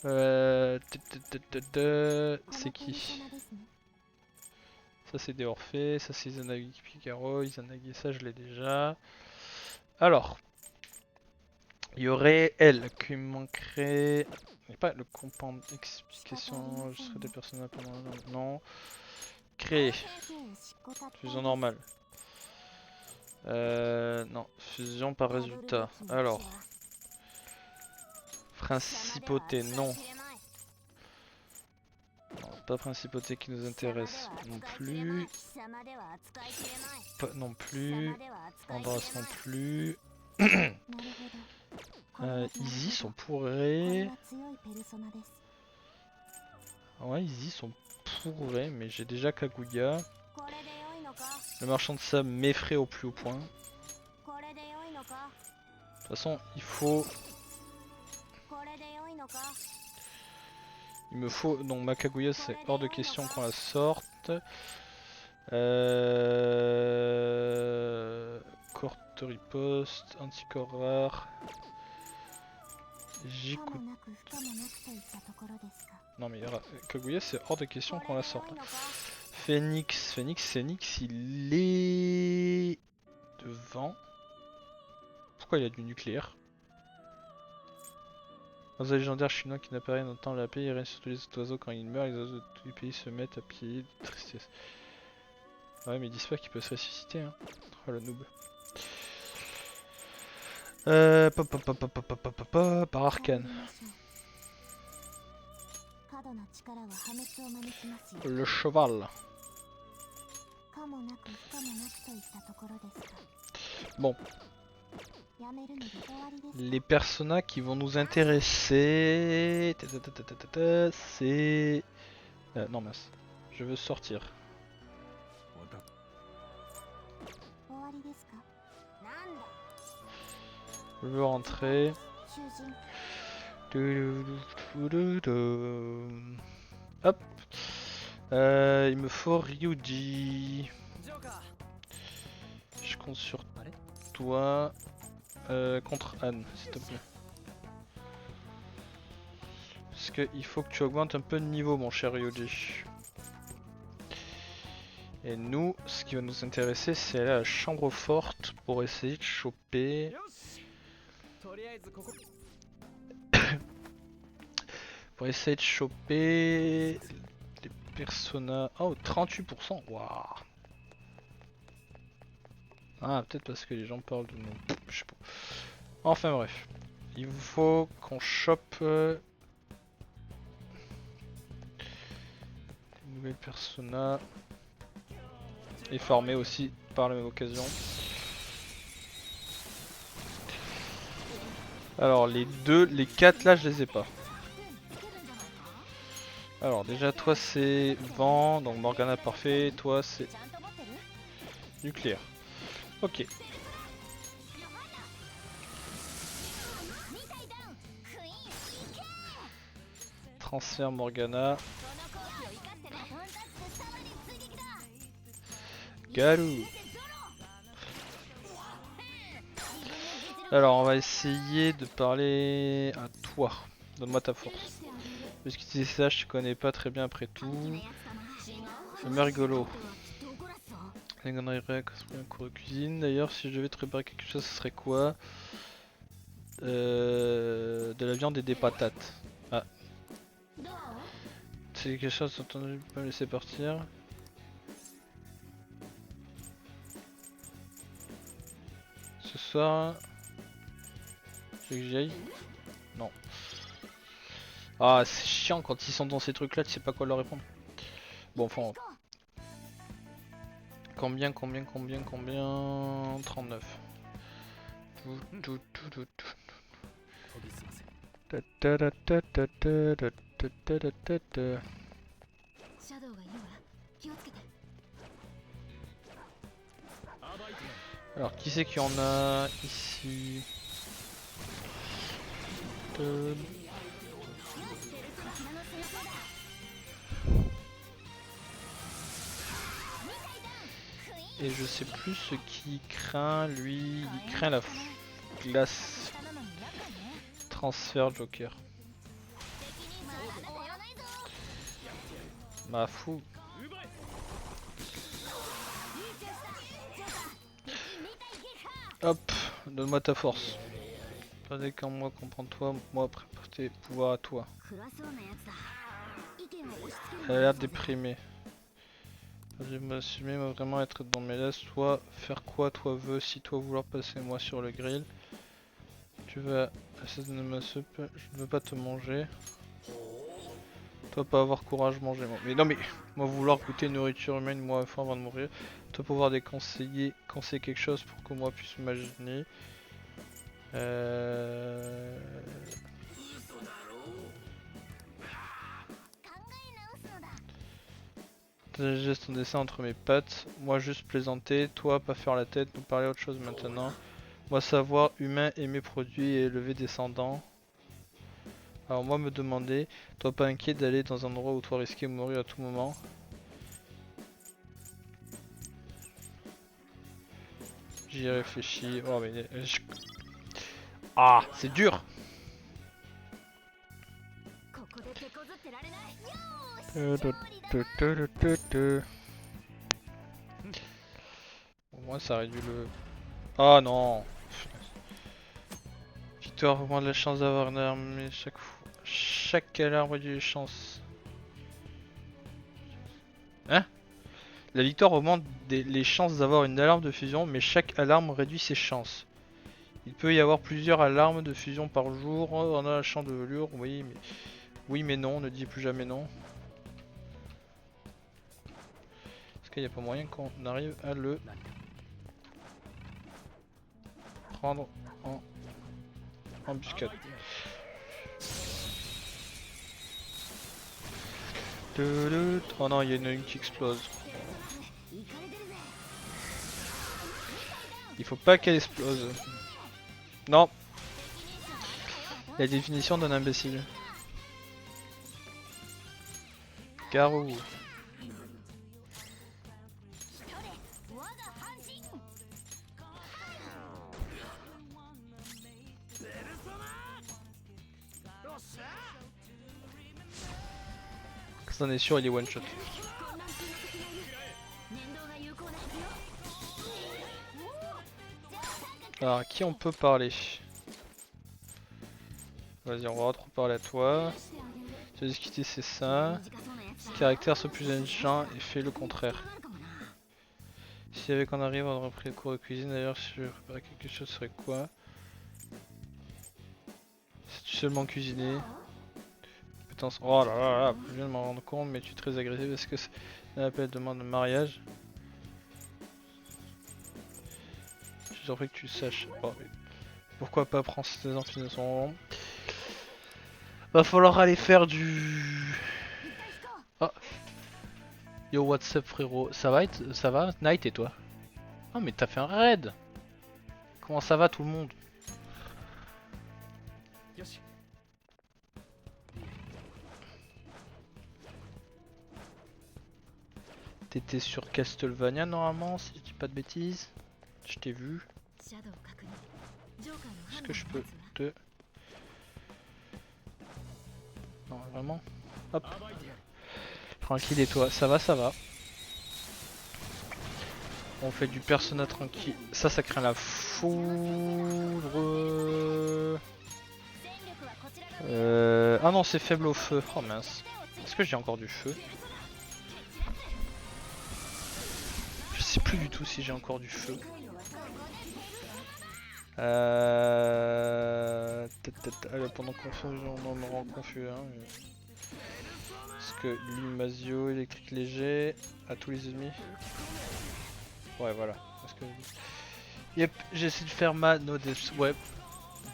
C'est qui? Ça c'est des Orphées, ça c'est Izanagi Picaro, Izanagi ça je l'ai déjà. Alors, il y aurait elle qui me manquerait. Il n'y a pas le compend explication, je serais des personnages pendant non. Créer. Fusion normale. Non, fusion par résultat. Alors. Principauté, non. Non, pas principauté qui nous intéresse non plus. Pas non plus. Embrasse non plus. Isis on pourrait. Ouais, Isis on pourrait, mais j'ai déjà Kaguya. Le marchand de sable m'effraie au plus haut point. De toute façon, il faut. Il me faut. Donc ma Kaguya c'est hors de question qu'on la sorte. Courte riposte, anticorps rare. J'écoute. Non mais Kaguya c'est hors de question qu'on la sorte. Phoenix, il est devant. Pourquoi il y a du nucléaire? Oiseau légendaire chinois qui n'apparaît dans le temps de la paix, il règne sur tous les oiseaux quand il meurt, les oiseaux de tous les pays se mettent à pied de tristesse. Ouais mais ils disent pas qu'il peut se ressusciter hein. Oh le noob. Par arcane. Le cheval. Bon. Les personnages qui vont nous intéresser, c'est... non mince, je veux sortir. Je veux rentrer. Hop. Il me faut Ryuji. Je compte sur toi. Contre Anne, s'il te plaît. Parce qu'il faut que tu augmentes un peu de niveau, mon cher Ryuji. Et nous, ce qui va nous intéresser, c'est aller à la chambre forte pour essayer de choper. Pour essayer de choper les personnages. Oh, 38%! Waouh! Ah, peut-être parce que les gens parlent de nous. Je sais pas. Enfin bref. Il vous faut qu'on chope les nouvelles personnages. Et former aussi par la même occasion. Alors les 4 là je les ai pas. Alors déjà toi c'est vent, donc Morgana parfait, toi c'est nucléaire. Ok. Transfert Morgana. Galou. Alors on va essayer de parler à toi. Donne-moi ta force. Parce que tu sais ça, je te connais pas très bien après tout. Le mergolo. Les conneries un cours de cuisine. D'ailleurs, si je devais te préparer quelque chose, ce serait quoi? De la viande et des patates. Ah. C'est quelque chose dont on peut me laisser partir. Ce soir. Tu veux que j'y aille? Non. Ah, c'est chiant quand ils sont dans ces trucs là, tu sais pas quoi leur répondre. Bon, enfin. Combien 39. Alors, qui c'est qu'il y en a ici? Et je sais plus ce qu'il craint, lui. Il craint la glace. Transfert Joker. Ma fou. Hop, donne-moi ta force. Pas dès qu'en moi comprends-toi, moi prépare tes pouvoirs à toi. Elle a l'air déprimée. Je vais m'assumer, moi vraiment être dans mes laisses. Toi, faire quoi toi veux, si toi vouloir passer moi sur le grill. Tu veux assez de ma soupe, je ne veux pas te manger. Toi pas avoir courage, manger moi. Mais non mais, moi vouloir goûter une nourriture humaine, moi enfin avant de mourir. Toi pouvoir conseiller quelque chose pour que moi puisse m'imaginer. Geste ton dessin entre mes pattes, moi juste plaisanter, toi pas faire la tête, nous parler autre chose maintenant. Moi savoir, humain, aimer produits et élever descendants. Alors moi me demander, toi pas inquiet d'aller dans un endroit où toi risquer de mourir à tout moment. J'y ai réfléchi, oh mais... Ah, c'est dur. Au moins ça réduit le... Oh non. Victoire augmente la chance d'avoir une arme, mais chaque alarme réduit les chances. Hein? La victoire augmente les chances d'avoir une alarme de fusion, mais chaque alarme réduit ses chances. Il peut y avoir plusieurs alarmes de fusion par jour. On a un champ de velours, oui mais non, ne dis plus jamais non. Est-ce qu'il n'y a pas moyen qu'on arrive à le prendre en embuscade? Oh non, il y a une qui explose. Il faut pas qu'elle explose. Non. La définition d'un imbécile. Garou. Ça en est sûr, il est one shot. Alors, à qui on peut parler? Vas-y, on va trop parler à toi. Tu as discuté, c'est ça. Caractère, sois plus intelligent et fais le contraire. Si avec on arrive, on aurait pris le cours de cuisine. D'ailleurs, si je préparais quelque chose, ce serait quoi? Si tu seulement cuisiner. Oh là là là, je viens de m'en rendre compte, mais tu es très agressif parce que c'est un appel demande de mariage. J'ai envie que tu le saches. Oh, pourquoi pas prendre ces enfants de son... Va falloir aller faire du... Oh. Yo, what's up frérot? Ça va ça va Night et toi? Oh mais t'as fait un raid. Comment ça va tout le monde? T'étais sur Castlevania normalement, si je dis pas de bêtises. Je t'ai vu. Est-ce que je peux te... Non, vraiment. Hop. Tranquille et toi, ça va, ça va. On fait du persona tranquille. Ça craint la foudre. Ah non, c'est faible au feu. Oh mince. Est-ce que j'ai encore du feu? Je sais plus du tout si j'ai encore du feu. Pendant confusion, on me rend confus. Hein. Parce que l'Imasio électrique léger à tous les ennemis. Ouais, voilà. Parce que... Yep, j'essaie de faire ma no death. Ouais,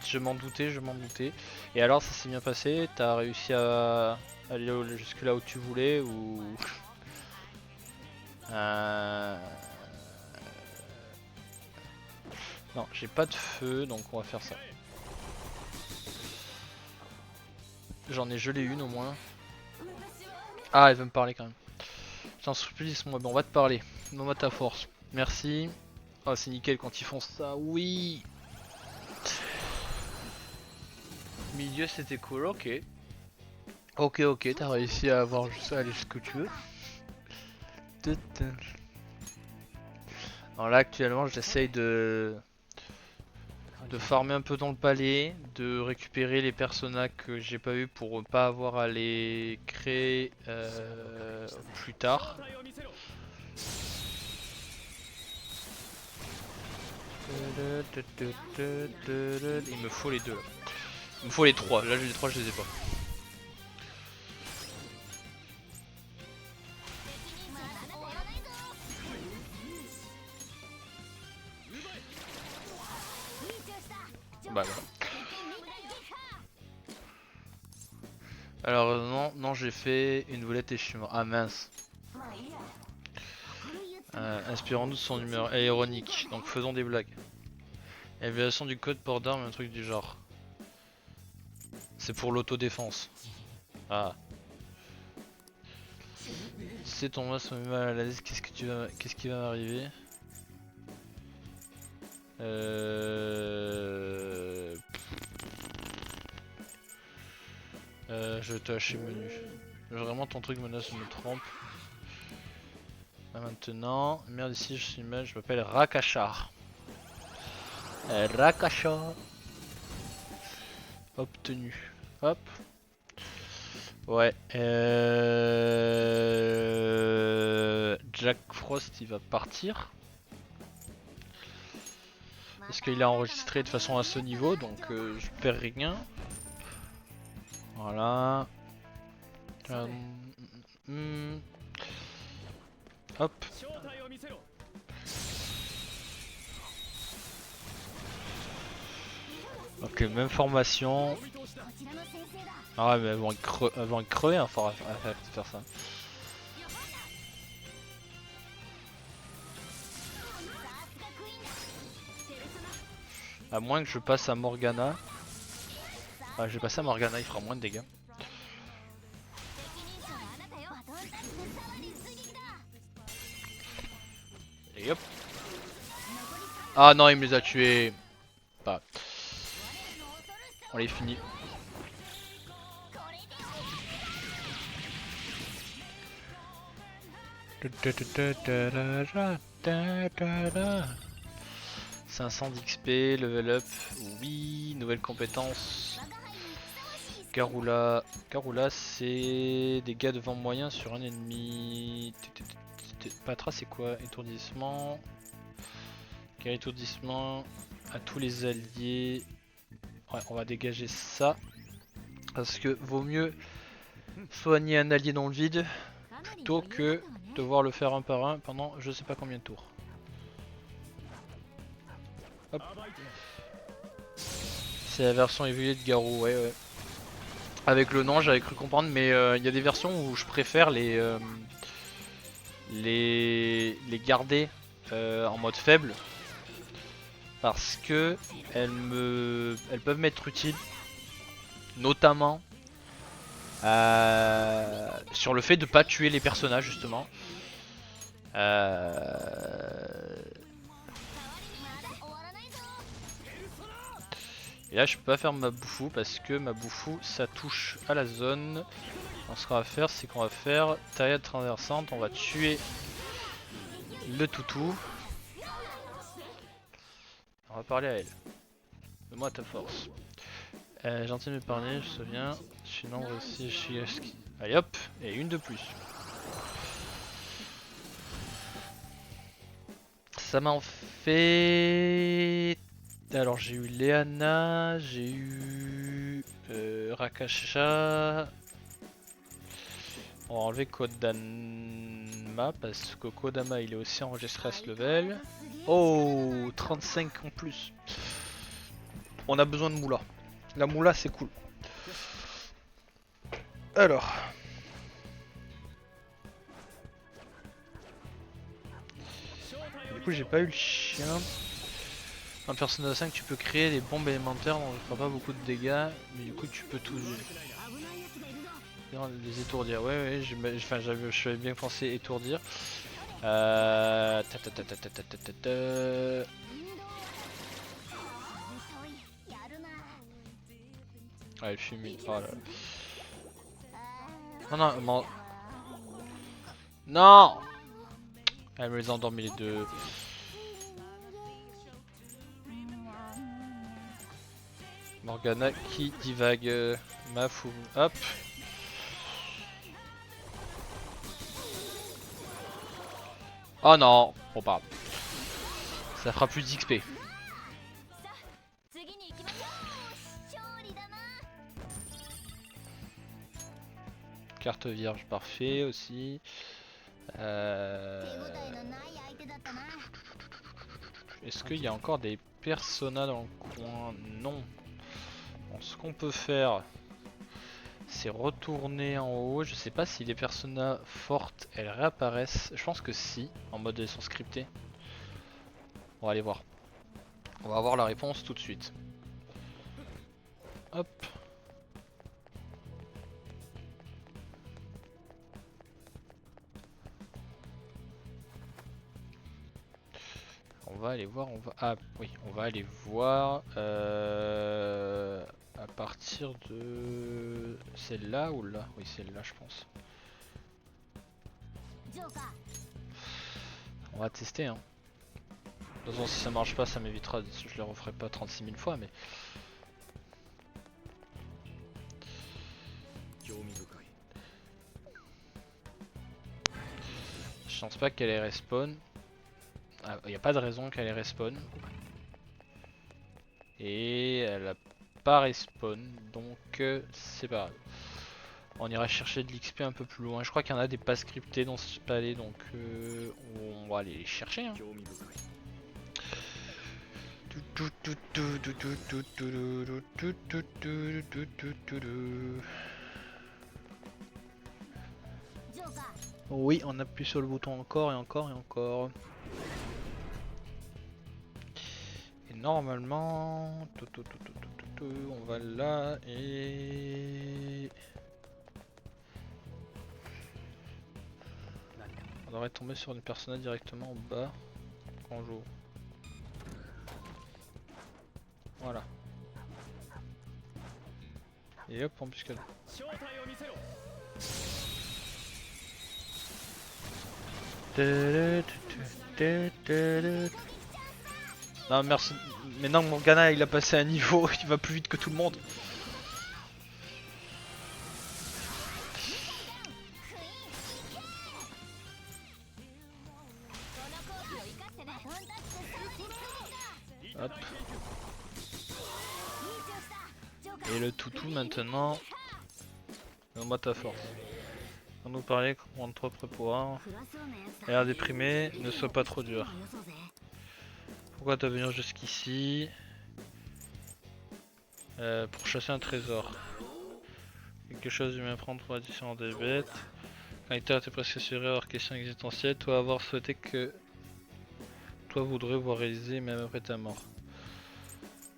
je m'en doutais, je m'en doutais. Et alors, ça s'est bien passé? T'as réussi à aller jusque là où tu voulais ou... Non, j'ai pas de feu, donc on va faire ça. J'en ai gelé une au moins. Ah, elle veut me parler quand même. J'en supplie, moi, bon, on va te parler. Donne-moi ta force. Merci. Oh, c'est nickel quand ils font ça, oui. Milieu, c'était cool, ok. Ok, t'as réussi à avoir juste à aller jusqu'où tu veux. Alors là, actuellement, j'essaye de farmer un peu dans le palais, de récupérer les personnages que j'ai pas eu pour pas avoir à les créer plus tard. Il me faut les deux là. Il me faut les trois, là j'ai les trois, je les ai pas. Bah voilà. Alors non, j'ai fait une volette et je suis mort. Ah mince. Inspirons-nous de son humeur, elle est ironique, donc faisons des blagues. Évaluation du code port d'armes, un truc du genre. C'est pour l'autodéfense. Ah. Si ton masque me met mal à l'aise, qu'est-ce qui va m'arriver? Je vais te hacher menu. Vraiment ton truc menace me trompe. Maintenant, merde ici je suis mal, je m'appelle Rakashar. Rakashar. Obtenu. Hop. Ouais. Jack Frost il va partir. Parce qu'il a enregistré de façon à ce niveau, donc je perds rien. Voilà. Hop. Ok, même formation. Ah ouais, mais elles vont crever hein, à faire ça. À moins que je passe à Morgana. Ah, je vais passer à Morgana, il fera moins de dégâts. Et hop. Ah non, il me les a tués. Bah. On les finit. « 500 d'XP, level up, oui, nouvelle compétence. Garula, c'est dégâts de vent moyen sur un ennemi. Patra c'est quoi? Étourdissement. Étourdissement à tous les alliés. Ouais, on va dégager ça. Parce que vaut mieux soigner un allié dans le vide plutôt que devoir le faire un par un pendant je sais pas combien de tours. Hop. C'est la version évoluée de Garou, ouais. Avec le nom j'avais cru comprendre, mais il y a des versions où je préfère les garder en mode faible. Parce que elles peuvent m'être utiles. Notamment sur le fait de pas tuer les personnages justement. Euh... Et là je peux pas faire ma boufou parce que ma boufou ça touche à la zone. Donc, ce qu'on va faire c'est qu'on va faire taillade traversante, on va tuer le toutou. On va parler à elle. Donne-moi ta force. Gentil de me parler, je me souviens. Je suis nombre aussi, je suis ski. Allez hop, et une de plus. Ça m'a en fait... Alors j'ai eu Leana, j'ai eu Rakasha. On va enlever Kodama parce que Kodama il est aussi enregistré à ce level. Oh, 35 en plus. On a besoin de Moula. La Moula c'est cool. Alors. Du coup j'ai pas eu le chien. Dans Persona 5 tu peux créer des bombes élémentaires, donc ça fera pas beaucoup de dégâts. Mais du coup tu peux tout... Les étourdir, ouais, enfin j'avais bien pensé étourdir. Ta ta ta ta ta ta ta ta ta. Ah, elle fume. Oh là là. Non, non, non. Elle me les a endormis les deux. Morgana qui divague. Mafou. Hop. Oh non. Bon pas. Ça fera plus d'XP. Carte vierge, parfait aussi. Est-ce qu'il y a encore des personas dans le coin? Non. Bon, ce qu'on peut faire, c'est retourner en haut. Je sais pas si les personas fortes elles réapparaissent. Je pense que si, en mode elles sont scriptées. On va aller voir. On va avoir la réponse tout de suite. Hop. On va aller voir, Ah oui, on va aller voir à partir de celle-là ou là? Oui, celle-là je pense. On va tester hein. De toute façon si ça marche pas ça m'évitera, je le referai pas 36 000 fois mais... Je pense pas qu'elle ait respawn. Il n'y a pas de raison qu'elle ait respawn. Et elle a pas respawn, donc c'est pas grave. On ira chercher de l'XP un peu plus loin. Je crois qu'il y en a des pas scriptés dans ce palais, donc on va aller les chercher. Hein. Oui, on appuie sur le bouton encore et encore et encore. Et normalement, on va là et... On devrait tomber sur une personnage directement en bas quand on joue. Voilà. Et hop, en embuscade. Non merci, maintenant que Morgana il a passé un niveau, il va plus vite que tout le monde. Hop. Et le toutou maintenant, donne-moi ta force. On nous parlait contre trop près pour un. L'air déprimé, ne sois pas trop dur. Pourquoi t'as venu jusqu'ici? Pour chasser un trésor. Quelque chose de m'apprendre pour addition des bêtes. Quand il était presque assuré hors question existentielle, toi avoir souhaité que toi voudrais voir réaliser même après ta mort.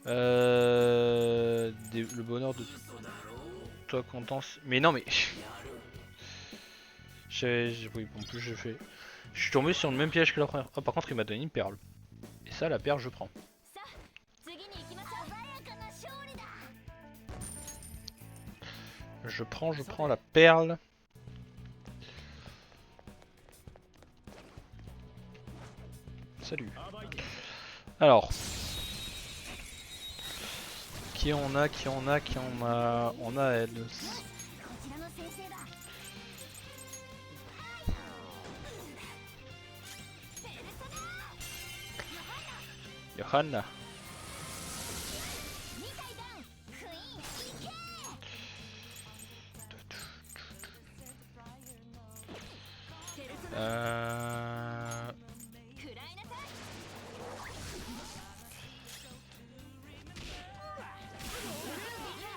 Le bonheur de toi content. Mais non mais. Oui bon plus je Je suis tombé sur le même piège que la première. Ah, par contre, il m'a donné une perle. Et ça, la perle, je prends. Je prends la perle. Salut. Alors. Qui on a, qui on a, qui on a. On a elle. Johanna.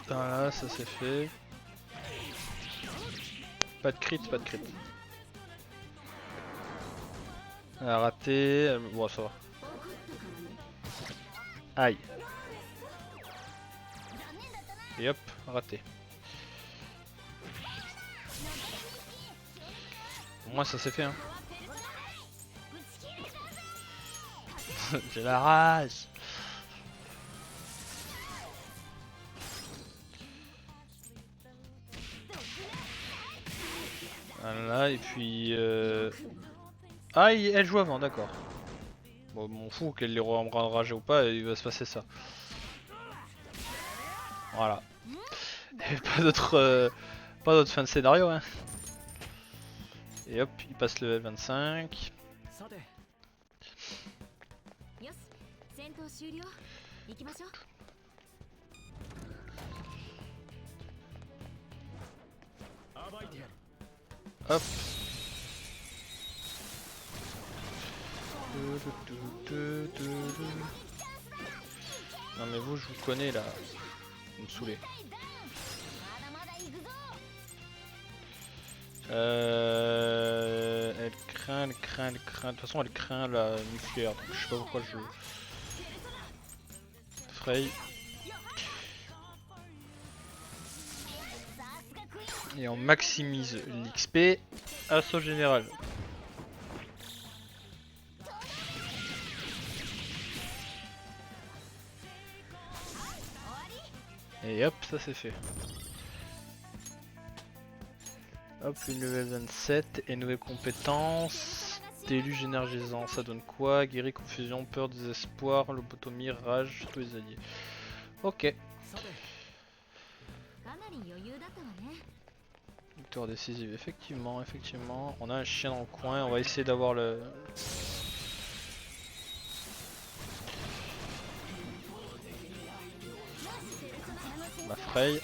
Voilà, ça c'est fait. Pas de crit, pas de crit. Elle a raté. Bon, ça va. Aïe. Et hop, raté. Au moins ça s'est fait hein. J'ai la rage. Voilà, et puis ah, elle joue avant, d'accord. Bon, m'en fous qu'elle les enragée ou pas, il va se passer ça. Voilà. Et pas d'autre fin de scénario hein. Et hop, il passe le level 25. Hop. Non mais vous, je vous connais là. Vous me saoulez. Elle craint. De toute façon, elle craint la nucléaire. Donc je sais pas pourquoi je. Frey. Et on maximise l'XP. Assaut général. Et hop, ça c'est fait. Hop, une level 27 et nouvelle compétence. Déluge énergisant, ça donne quoi? Guéri, confusion, peur, désespoir, lobotomie, rage, tous les alliés. Ok. Victoire décisive, effectivement. On a un chien dans le coin, on va essayer d'avoir le... Ma Frey.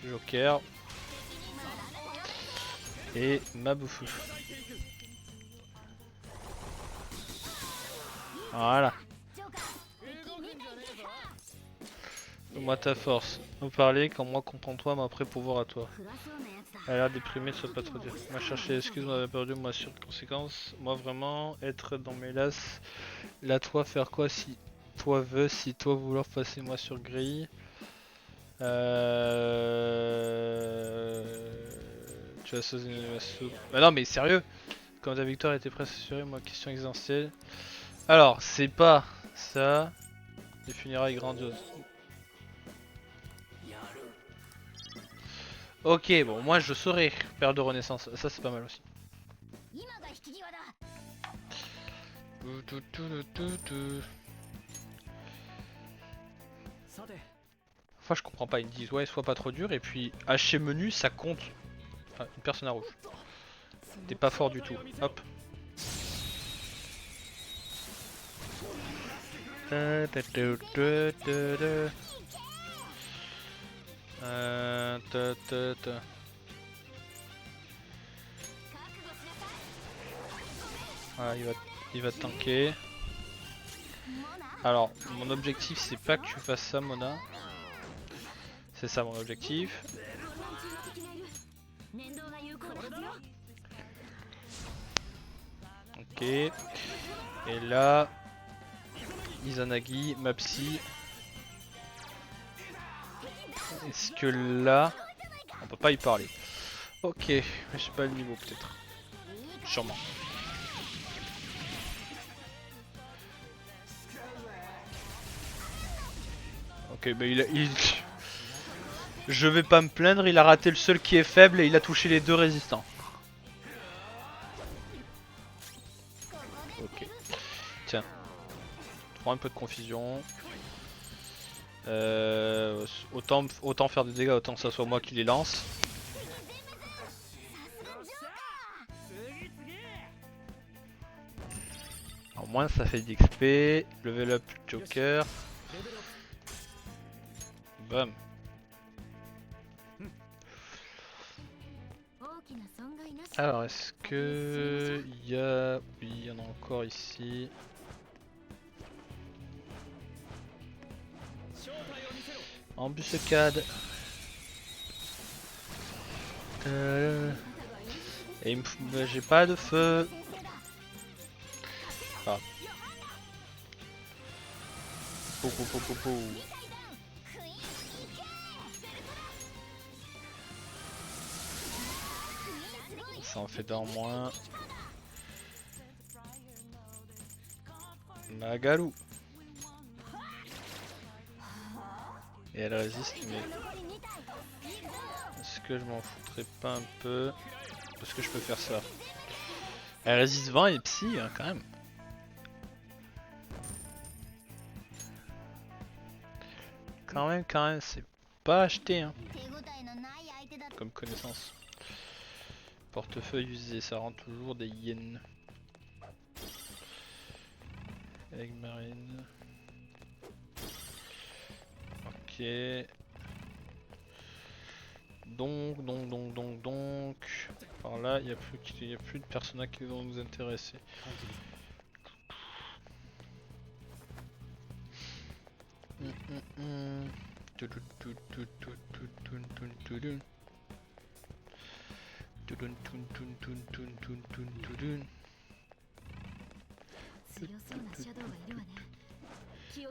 Joker. Et ma Boufou. Voilà. Moi ta force. Nous parler quand moi comprends-toi, mais après pouvoir à toi. Elle a l'air déprimée, sois pas trop dire. Moi chercher excuse, m'avait perdu, moi sur conséquence. Moi vraiment, être dans mes laces. Là toi faire quoi si toi veux, si toi vouloir passer moi sur grille. Tu as sauté ma soupe. Bah non mais sérieux. Quand ta victoire était presque assurée, moi question existentielle. Alors c'est pas ça. Les funérailles grandioses. Ok, bon, moi je saurais père de renaissance, ça c'est pas mal aussi. Enfin, je comprends pas, ils disent ouais, sois pas trop dur, et puis hacher menu ça compte. Enfin, une personne à rouge. T'es pas fort du tout, hop. Voilà, il va tanker. Alors, mon objectif c'est pas que tu fasses ça, Mona. C'est ça mon objectif. Ok. Et là, Izanagi, ma psy. Est-ce que là, on peut pas y parler? Ok, mais je sais pas le niveau peut-être. Sûrement. Ok, bah je vais pas me plaindre, il a raté le seul qui est faible et il a touché les deux résistants. Ok. Tiens. Prends un peu de confusion. Autant faire des dégâts, autant que ça soit moi qui les lance. Au moins ça fait d'XP. Level up Joker. Bam. Alors est-ce que il y a... Oui, il y en a encore ici. Embuscade. Et j'ai pas de feu. Ah. Ça en fait d'un en moins. Magalu. Et elle résiste, mais est-ce que je m'en foutrais pas un peu? Parce que je peux faire ça. Elle résiste 20 et psy hein, quand même. Quand même, c'est pas acheté hein. Comme connaissance. Portefeuille usé, ça rend toujours des yens. Egg marine. Ok. Donc. Par là, il n'y a plus de personnages qui vont nous intéresser.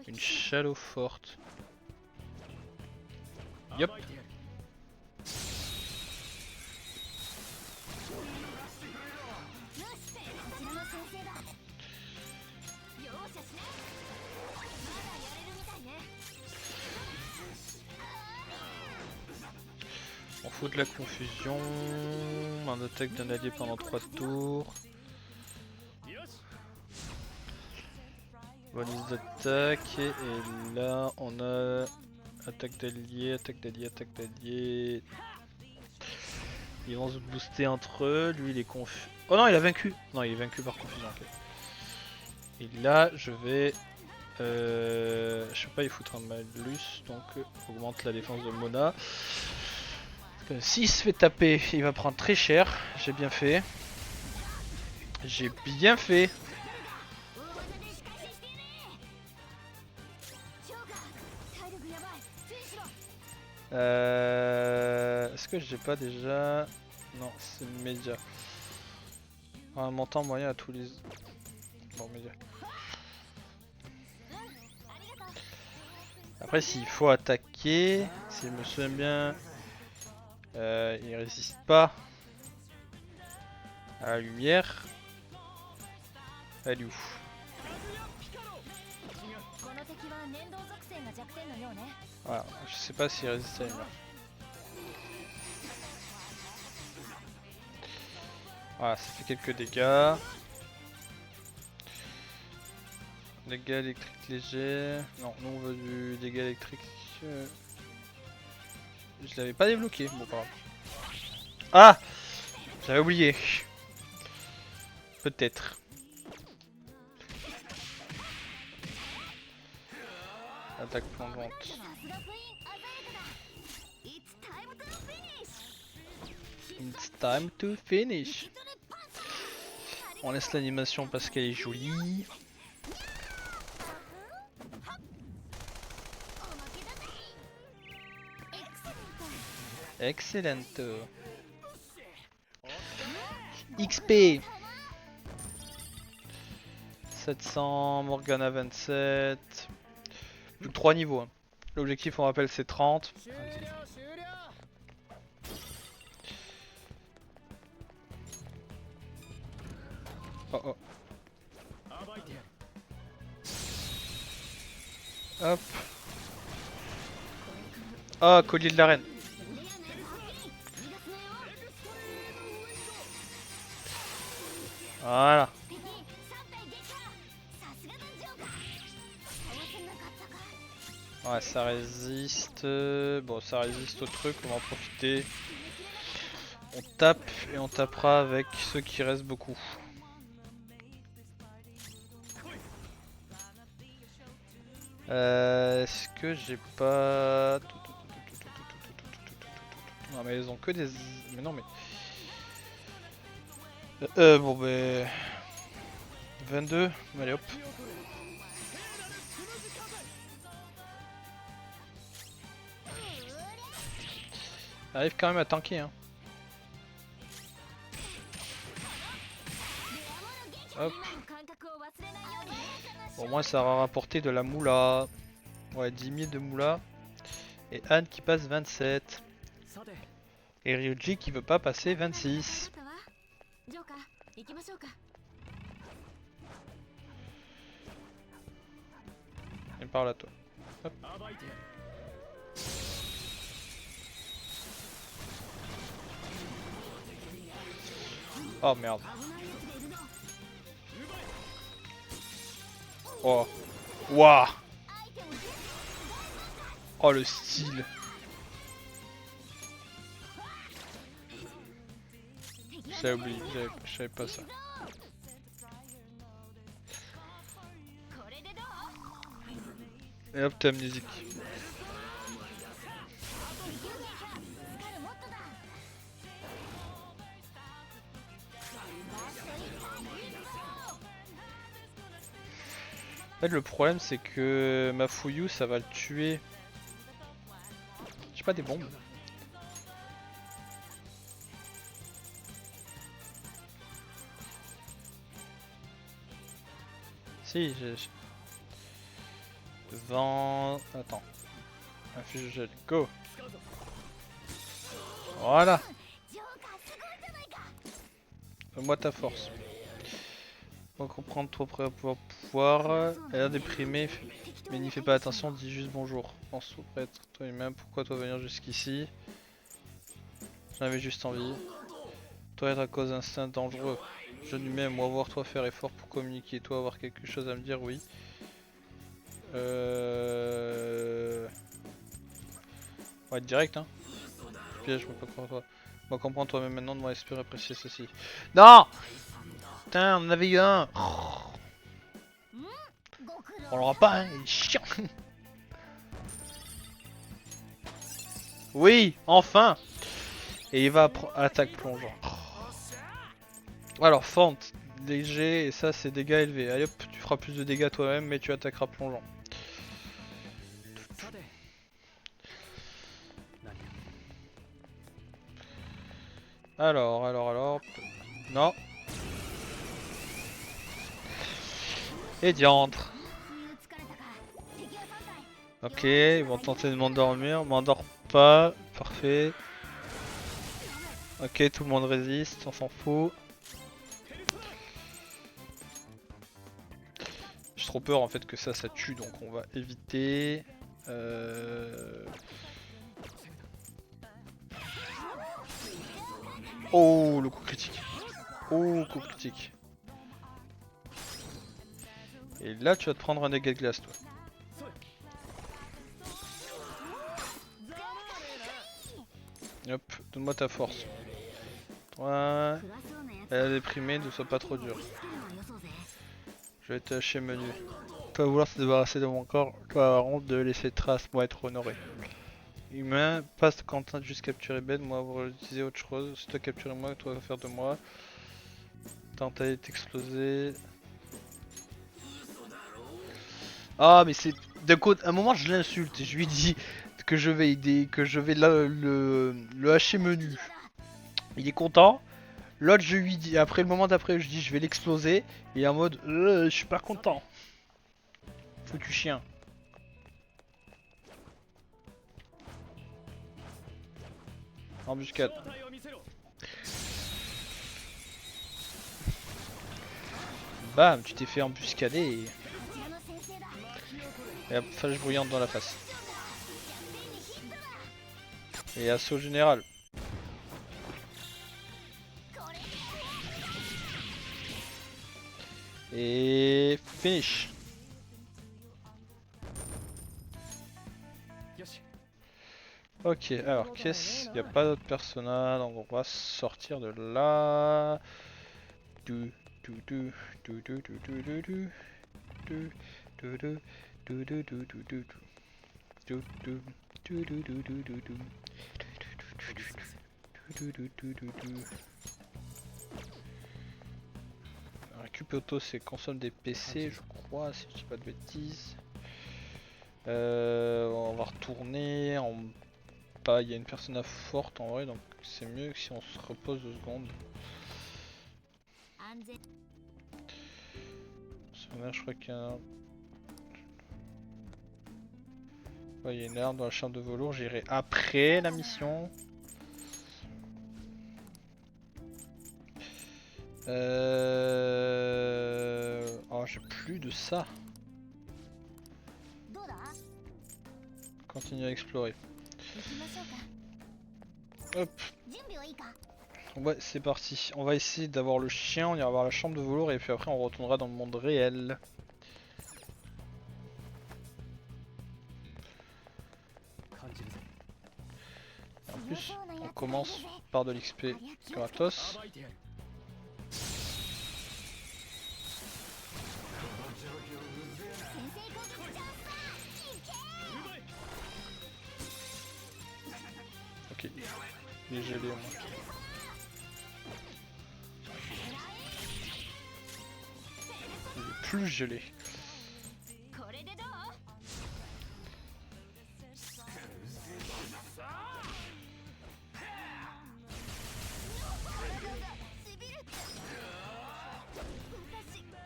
Une shadow forte. Yup. On fout de la confusion. Un attaque d'un allié pendant 3 tours. Bonus d'attaque. Et là on a attaque d'allié, attaque d'allié, attaque d'allié. Ils vont se booster entre eux. Lui il est confus. Oh non, il a vaincu. Non, il est vaincu par confusion. Okay. Et là je vais... je peux pas y foutre un malus, donc augmente la défense de Mona. S'il se fait taper, il va prendre très cher. J'ai bien fait. J'ai bien fait. Est-ce que j'ai pas déjà... Non, c'est média. Un montant moyen à tous les... Bon, média. Après, s'il faut attaquer, si je me souviens bien, il résiste pas à la lumière. Elle est où? Voilà, je sais pas s'il résiste à la lumière. Voilà, ça fait quelques dégâts. Dégâts électriques légers. Non, nous on veut du dégât électrique. Je l'avais pas débloqué, bon pas grave. Ah! J'avais oublié. Peut-être. Attaque plongeante. It's time to finish. On laisse l'animation parce qu'elle est jolie. Excellent. XP 700, Morgana 27. Plus que 3 niveaux. Hein. L'objectif, on rappelle, c'est 30. Oh oh. Hop. Ah, collier de la reine. Voilà. Ouais, ça résiste. Bon, ça résiste au truc, on va en profiter. On tape et on tapera avec ceux qui restent beaucoup. Est-ce que j'ai pas... Non mais ils ont que des... Mais non mais... Bon ben... 22, allez hop. Arrive quand même à tanker hein. Hop. Au moins ça aura rapporté de la moula. Ouais 10 000 de moula. Et Anne qui passe 27. Et Ryuji qui veut pas passer 26. Et parle à toi. Hop. Oh merde. Oh. Waouh. Oh le style. J'avais oublié, je savais pas ça. Et hop, t'es amnésique. En fait, le problème c'est que ma Fuyu ça va le tuer. J'ai pas des bombes. Si, j'ai... Vent... Attends. Inflige de gel. Go. Voilà. Donne-moi ta force. On va comprendre toi prêt à pouvoir. Elle a déprimé, mais n'y fais pas attention, dis juste bonjour. Pense au prêtre, toi même, pourquoi toi venir jusqu'ici? J'en avais juste envie. Toi être à cause d'instinct dangereux. Je lui-même, moi voir toi faire effort pour communiquer, toi avoir quelque chose à me dire, oui. On va être direct hein. Piège, je peux pas croire toi. Moi comprends toi-même maintenant de moi espérer apprécier ceci. Non! Putain, on en avait eu un! On l'aura pas hein, il est chiant! Oui, enfin! Et il va attaque plongeant. Alors, fente, léger, et ça c'est dégâts élevés. Allez hop, tu feras plus de dégâts toi-même, mais tu attaqueras plongeant. Alors. Non. Et diantre. Ok, ils vont tenter de m'endormir. M'endors pas. Parfait. Ok, tout le monde résiste, on s'en fout. J'ai trop peur en fait que ça tue, donc on va éviter. Oh, le coup critique. Oh, coup critique. Et là, tu vas te prendre un dégât de glace, toi. Hop, donne-moi ta force. Ouais. Elle a déprimé, ne sois pas trop dur. Je vais te lâcher menu. Toi vouloir se débarrasser de mon corps, toi avoir honte de laisser trace, moi être honoré. Humain, passe Quentin juste capturer Ben, moi avoir utilisé autre chose. Si toi capturer moi, toi faire de moi. Tenta est explosé. Ah mais c'est... D'un côté, à un moment je l'insulte et je lui dis que je vais aider, que je vais le hacher menu. Il est content. L'autre je lui dis, après le moment d'après je dis je vais l'exploser. Il est en mode je suis pas content. Foutu chien. Embuscade. Bam, tu t'es fait embuscader. Et hop, flèche bruyante dans la face. Et assaut général. Et finish. Ok, alors qu'est-ce... Il n'y a pas d'autre personnage, donc on va sortir de là. Du, du, du, du, du, du, du, du, du, du, du, du, du, du, du, du, du, du. Du, du, du, du, du, du, du, du. Du, du, du, du, du. Récup auto c'est console des PC je crois si je dis pas de bêtises. On va retourner en bas, il y a une personne à forte en vrai donc c'est mieux que si on se repose 2 secondes. Là je crois qu'il y a un... Ouais, il y a une arme dans la chambre de velours, j'irai après la mission. Oh j'ai plus de ça. Continue à explorer. Hop. Ouais c'est parti. On va essayer d'avoir le chien, on ira voir la chambre de velours et puis après on retournera dans le monde réel. En plus on commence par de l'XP gratos. Ok, il est gelé au moins. Il est plus gelé.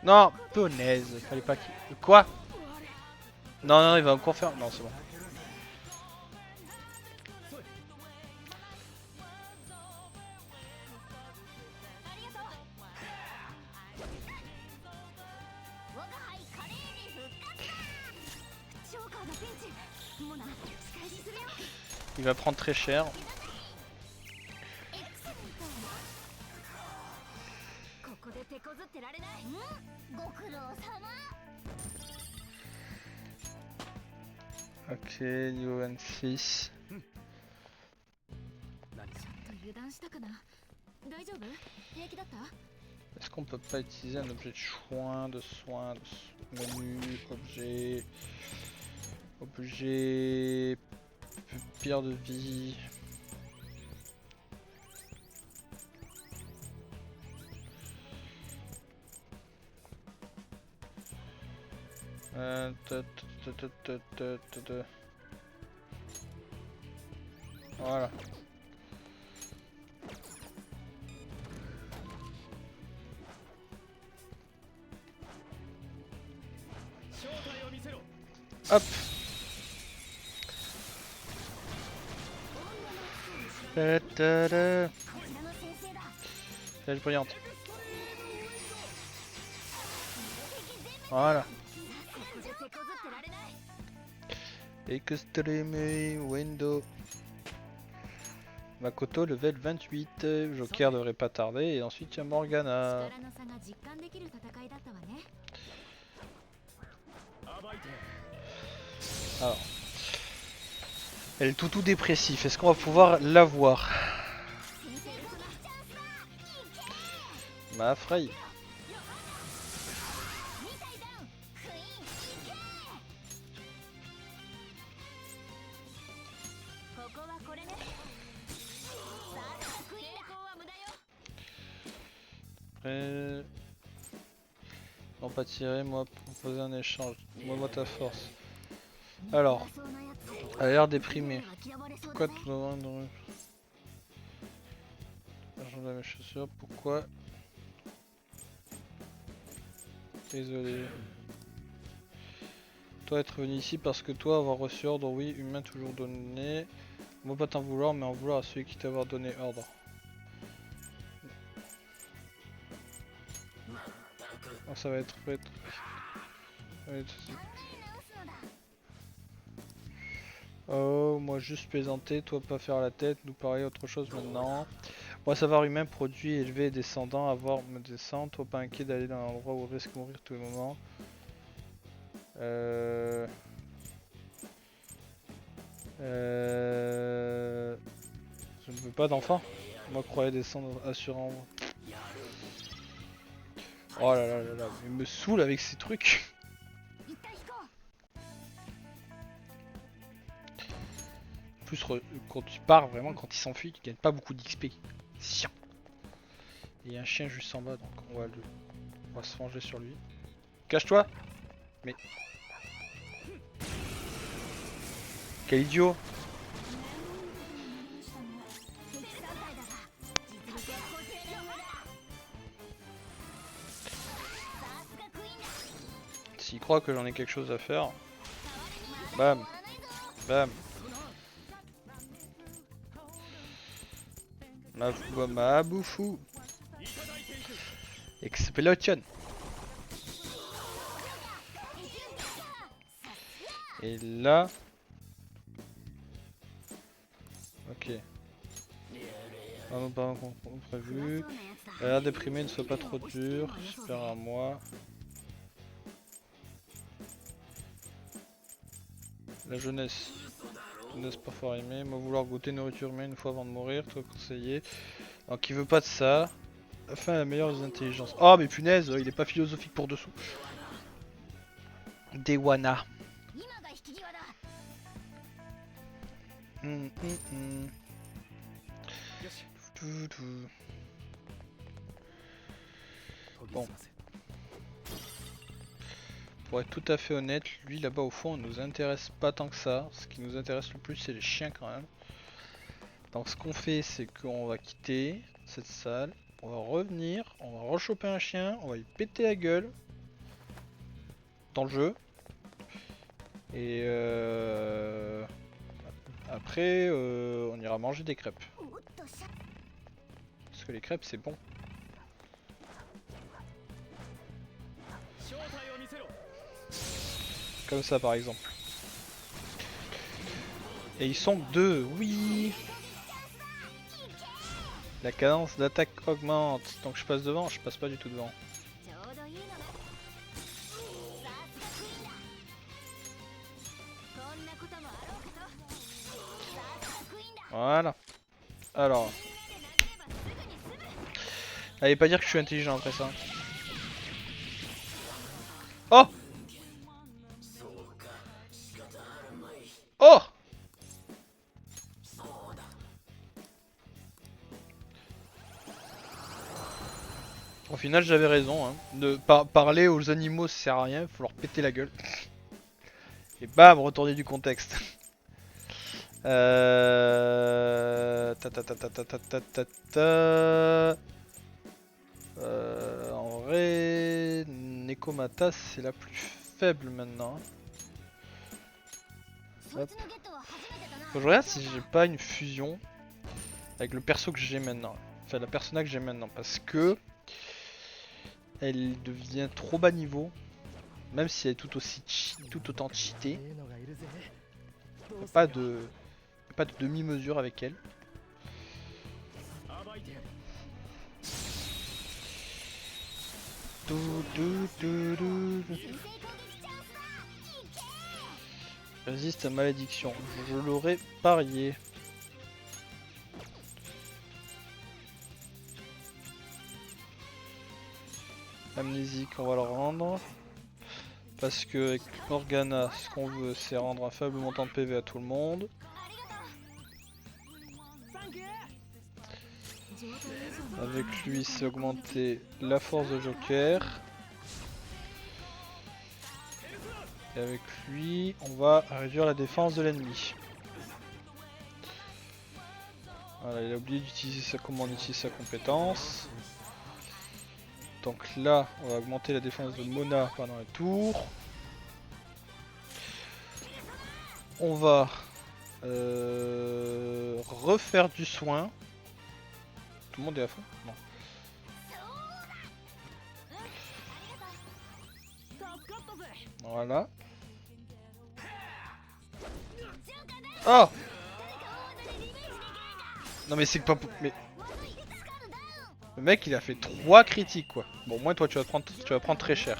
Non, punaise, fallait pas qu'il... Quoi? Non, non, il va encore faire... Non, c'est bon. Il va prendre très cher. Ok, niveau 26. Est-ce qu'on peut pas utiliser un objet de soin, menu, objet, pierre de vie. Voilà. Hop. Flèche brillante. Voilà. Extreme window. Makoto level 28. Joker devrait pas tarder. Et ensuite il y a Morgana. Alors. Elle est tout dépressif. Est-ce qu'on va pouvoir la voir? Ma fraye. Non pas tirer, moi proposer un échange. Moi ta force. Alors, elle a l'air déprimée. Pourquoi tout le monde dans mes chaussures? Pourquoi? Désolé. Toi être venu ici parce que toi avoir reçu ordre, oui, humain toujours donné. va pas t'en vouloir, mais en vouloir à celui qui t'a donné ordre. Oh, ça va être fait. Oh, moi juste plaisanter, toi pas faire la tête, nous parler autre chose maintenant. Moi savoir humain, produit, élevé et descendant, avoir me descendre, toi pas inquiet d'aller dans un endroit où on risque de mourir tous les moments. Je ne veux pas d'enfant. Moi croyais descendre assurant. Oh là là là là, il me saoule avec ces trucs. En plus, quand tu pars, vraiment, quand il s'enfuit, tu gagnes pas beaucoup d'XP. Sian. Il y a un chien juste en bas, donc on va se venger sur lui. Cache-toi. Mais... Quel idiot. S'il croit que j'en ai quelque chose à faire... Bam. Bam. Ma boufou. Explosion. Et là... Ok. Ah non, pas prévu. L'air déprimé, ne soit pas trop dur. Super à moi. La jeunesse. Jeunesse pas fort aimée. Moi vouloir goûter nourriture humaine une fois avant de mourir. Toi conseiller. Donc il veut pas de ça. Enfin la meilleure des intelligences. Oh mais punaise, il est pas philosophique pour dessous. Dewana. Bon. Pour être tout à fait honnête, lui là-bas au fond, il nous intéresse pas tant que ça. Ce qui nous intéresse le plus, c'est les chiens quand même. Donc ce qu'on fait, c'est qu'on va quitter cette salle. On va revenir, on va rechoper un chien, on va lui péter la gueule. Dans le jeu. Et après, on ira manger des crêpes. Parce que les crêpes, c'est bon. Comme ça par exemple. Et ils sont deux, oui. La cadence d'attaque augmente. Donc je passe devant, je passe pas du tout devant. Voilà. Alors. Allez pas dire que je suis intelligent après ça. Oh! Oh! Au final j'avais raison, hein. De parler aux animaux ça sert à rien, il faut leur péter la gueule. Et bam, retourner du contexte. En vrai, Nekomata c'est la plus faible maintenant. Hop. Faut que je regarde si j'ai pas une fusion avec le perso que j'ai maintenant. Enfin, la personnage que j'ai maintenant. Parce que elle devient trop bas niveau. Même si elle est tout autant cheatée. Il n'y a pas de demi-mesure avec elle. Résiste à malédiction. Je l'aurais parié. Amnésique, on va le rendre. Parce que avec Morgana, ce qu'on veut, c'est rendre un faible montant de PV à tout le monde. Avec lui, c'est augmenter la force de Joker. Et avec lui, on va réduire la défense de l'ennemi. Voilà, il a oublié d'utiliser comment on utilise sa compétence. Donc là, on va augmenter la défense de Mona pendant le tour. On va Refaire du soin. Tout le monde est à fond? Non. Voilà. Oh! Non mais c'est pas... Mais... Le mec il a fait 3 critiques quoi. Bon au moins toi tu vas prendre très cher.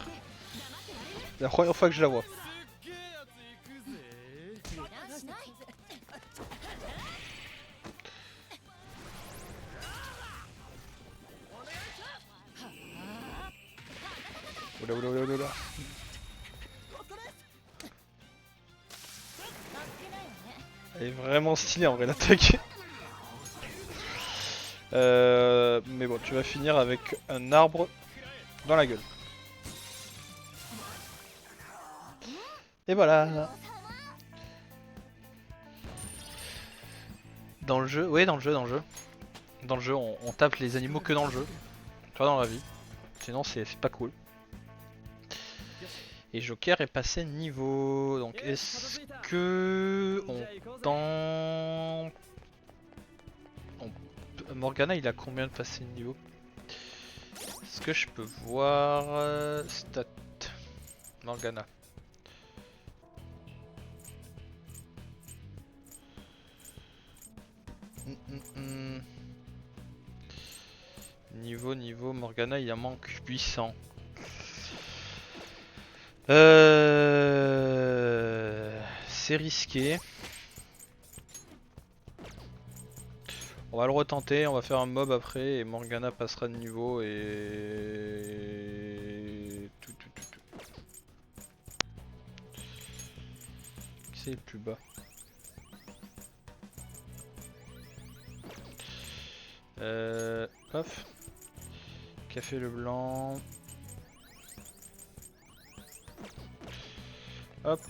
C'est la première fois que je la vois. Oula oula oula oula. Elle est vraiment stylée en vrai l'attaque. Mais bon, tu vas finir avec un arbre dans la gueule. Et voilà. Dans le jeu, oui, dans le jeu. Dans le jeu, on tape les animaux que dans le jeu. Pas dans la vie. Sinon, c'est pas cool. Et Joker est passé niveau. Donc, est-ce que on tente... Morgana, il a combien de passé de niveau? Est-ce que je peux voir stat Morgana? Niveau Morgana, il en manque 800. C'est risqué. On va le retenter, on va faire un mob après et Morgana passera de niveau et... Qui c'est le plus bas? Hop. Café le blanc. Hop.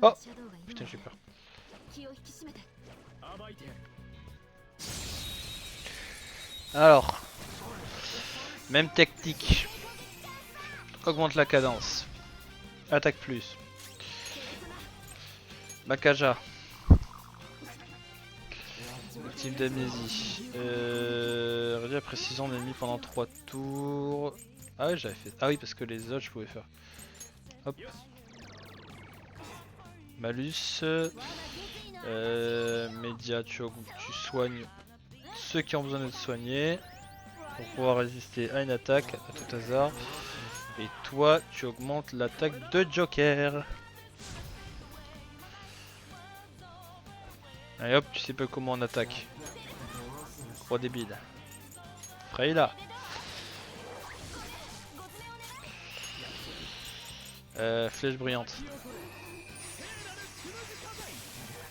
Oh putain j'ai peur. Alors, même technique. Augmente la cadence. Attaque plus. Makaja. Type d'amnésie. Réduit la précision de l'ennemi pendant 3 tours. Ah ouais j'avais fait. Ah oui parce que les autres je pouvais faire. Hop. Malus. Média, tu soignes ceux qui ont besoin d'être soignés. Pour pouvoir résister à une attaque à tout hasard. Et toi tu augmentes l'attaque de Joker. Allez hop, tu sais pas comment on attaque. Gros débile. Freyla. Flèche brillante.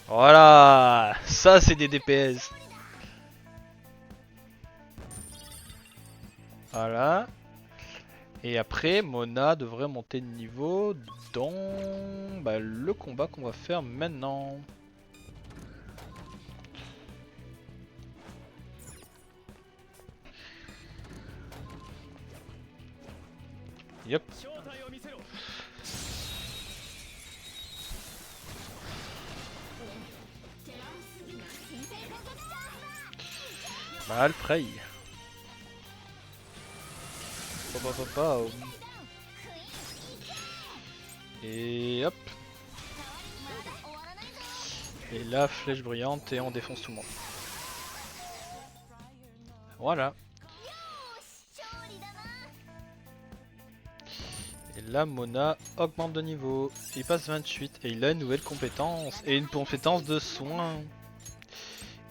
Voilà, ça c'est des DPS. Voilà. Et après, Mona devrait monter de niveau dans le combat qu'on va faire maintenant. Yep. Mal Frey. Et hop. Et là, flèche brillante et on défonce tout le monde. Voilà. Et là, Mona augmente de niveau. Il passe 28 et il a une nouvelle compétence. Et une compétence de soin.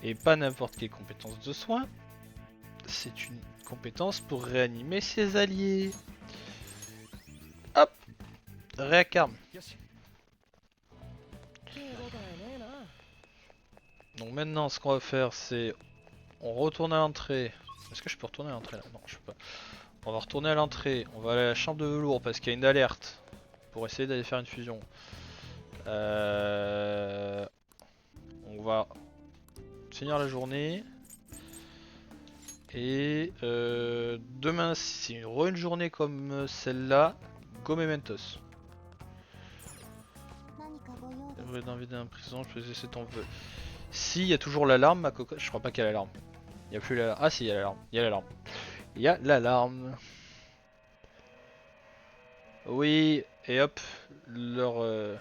Et pas n'importe quelle compétence de soin. C'est une compétence pour réanimer ses alliés. Hop. Réacarme. Donc maintenant ce qu'on va faire c'est... On retourne à l'entrée. Est-ce que je peux retourner à l'entrée là? Non je peux pas. On va retourner à l'entrée. On va aller à la chambre de velours parce qu'il y a une alerte. Pour essayer d'aller faire une fusion. On va finir la journée. Et demain, si c'est une journée comme celle-là, Go Mementos. J'aimerais d'inviter un prison, je peux laisser ton vœu. Si, il y a toujours l'alarme, ma cocotte. Je crois pas qu'il y a l'alarme. Il y a plus l'alarme. Ah si, il y a l'alarme. Il y a l'alarme. Il y a l'alarme. Oui, et hop, leur...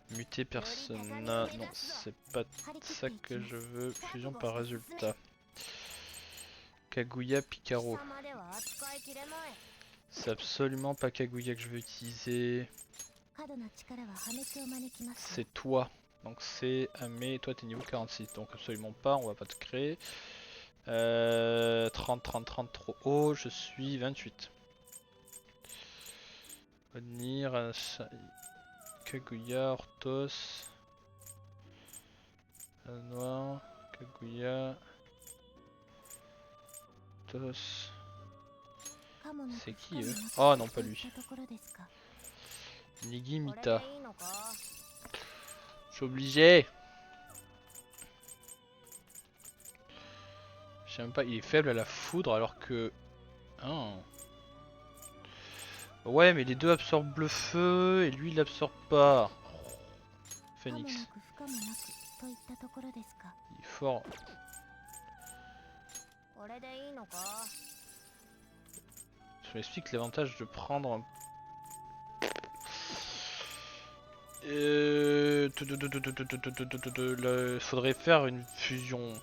Muter persona, non c'est pas ça que je veux, fusion par résultat. Kaguya Picaro. C'est absolument pas Kaguya que je veux utiliser. C'est toi. Donc c'est Ame, toi t'es niveau 46, donc absolument pas, on va pas te créer. 30, 30, 30 trop haut, je suis 28. Venir, Kaguya, Orthos, Noir, Kaguya, Orthos. C'est qui eux? Oh non, pas lui. Nigimita. Je suis obligé. Je sais même pas, il est faible à la foudre alors que... Oh. Ouais, mais les deux absorbent le feu et lui il l'absorbe pas. Phoenix. Il est fort. Je m'explique l'avantage de prendre un... Faudrait faire une fusion.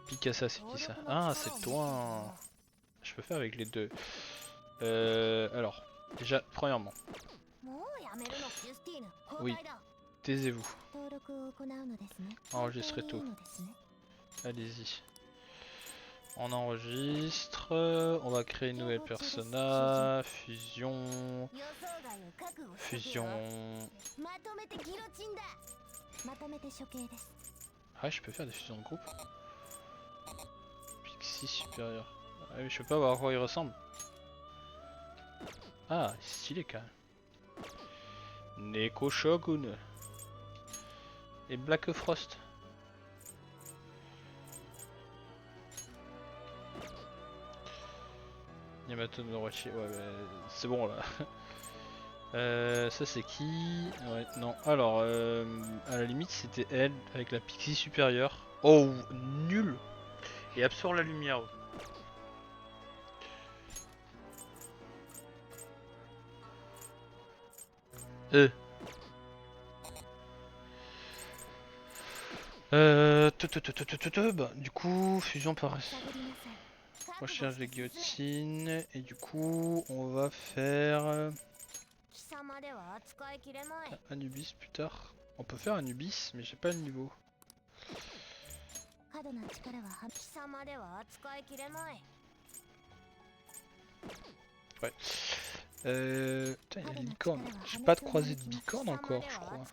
Picassa, c'est qui ça? Ah, c'est toi. Je peux faire avec les deux. Alors, déjà, premièrement. Oui, taisez-vous. Enregistrez tout. Allez-y. On enregistre. On va créer une nouvelle persona. Fusion. Fusion. Ah, je peux faire des fusions de groupe. Pixie supérieur. Ah, mais je peux pas voir à quoi il ressemble. Ah, stylé quand même. Neko Shogun. Et Black Frost. Yamato Norochi, ouais, c'est bon là. Ça c'est qui? Ouais, non. Alors, à la limite c'était elle avec la pixie supérieure. Oh, nul! Et absorbe la lumière. Euh. Bah, du coup, fusion par... Recherche des guillotines. Et du coup, on va faire... Anubis plus tard. On peut faire Anubis, mais j'ai pas le niveau. Ouais. Putain, il y a une licorne. J'ai pas de croisée de bicorne encore, je crois.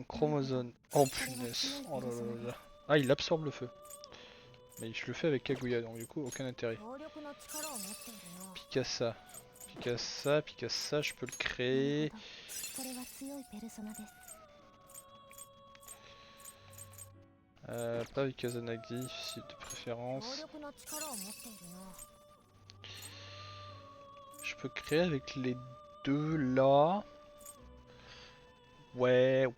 Chromosome. Oh punaise. Oh là là là. Ah, il absorbe le feu. Mais je le fais avec Kaguya, donc du coup, aucun intérêt. Picassa. Picassa, Picassa, je peux le créer. Pas avec Kazanagi, si de préférence. Je peux créer avec les deux là. Ouais. On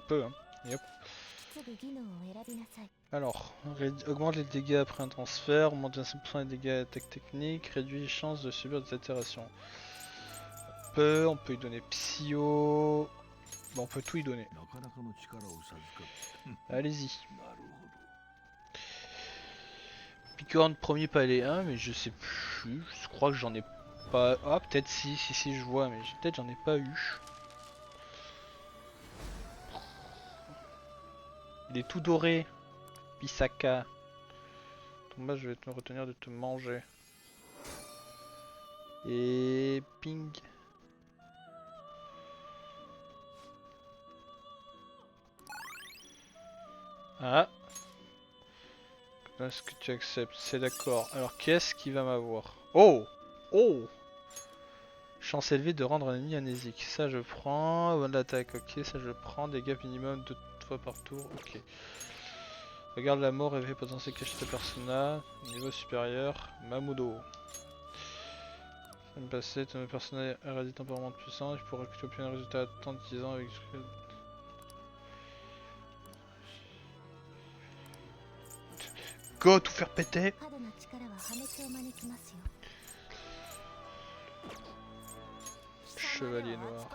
peut, hein. Yep. Alors, augmente les dégâts après un transfert, augmente de 5% les dégâts attaque technique, réduit les chances de subir des altérations. On peut lui donner Psyo. Bon, on peut tout y donner. Allez-y. Picorne premier palais 1, mais je sais plus. Je crois que j'en ai pas. Ah, peut-être si je vois, mais peut-être j'en ai pas eu. Il est tout doré. Pisaka. Thomas, je vais te retenir de te manger. Et ping. Ah. Est-ce que tu acceptes? C'est d'accord. Alors, qu'est-ce qui va m'avoir? Oh! Chance élevée de rendre un ennemi amnésique. Ça je prends. Bonne d'attaque, ok, ça je prends. Dégâts minimum 2 fois par tour, ok. Regarde la mort, effet potentiel caché de persona. Niveau supérieur, Mamudo. Ça me passait, ton personnage éradié temporairement puissant. Je pourrais obtenir un résultat à temps de 10 ans avec. Go, tout faire péter! Chevalier noir.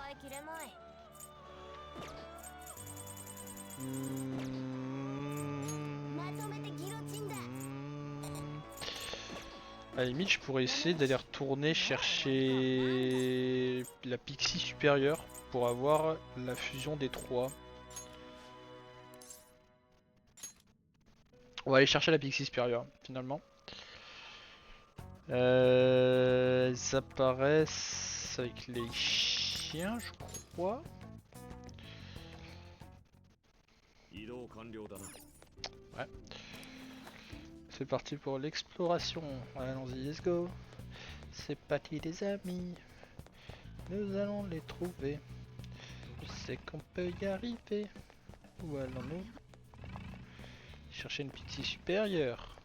À la limite, je pourrais essayer d'aller retourner chercher la Pixie supérieure pour avoir la fusion des trois. On va aller chercher la Pixie supérieure finalement. Ils apparaissent avec les chiens, je crois. Ouais. C'est parti pour l'exploration. Allons-y, let's go. C'est parti les amis. Nous allons les trouver. Je sais qu'on peut y arriver. Où allons-nous? Chercher une Pixie supérieure.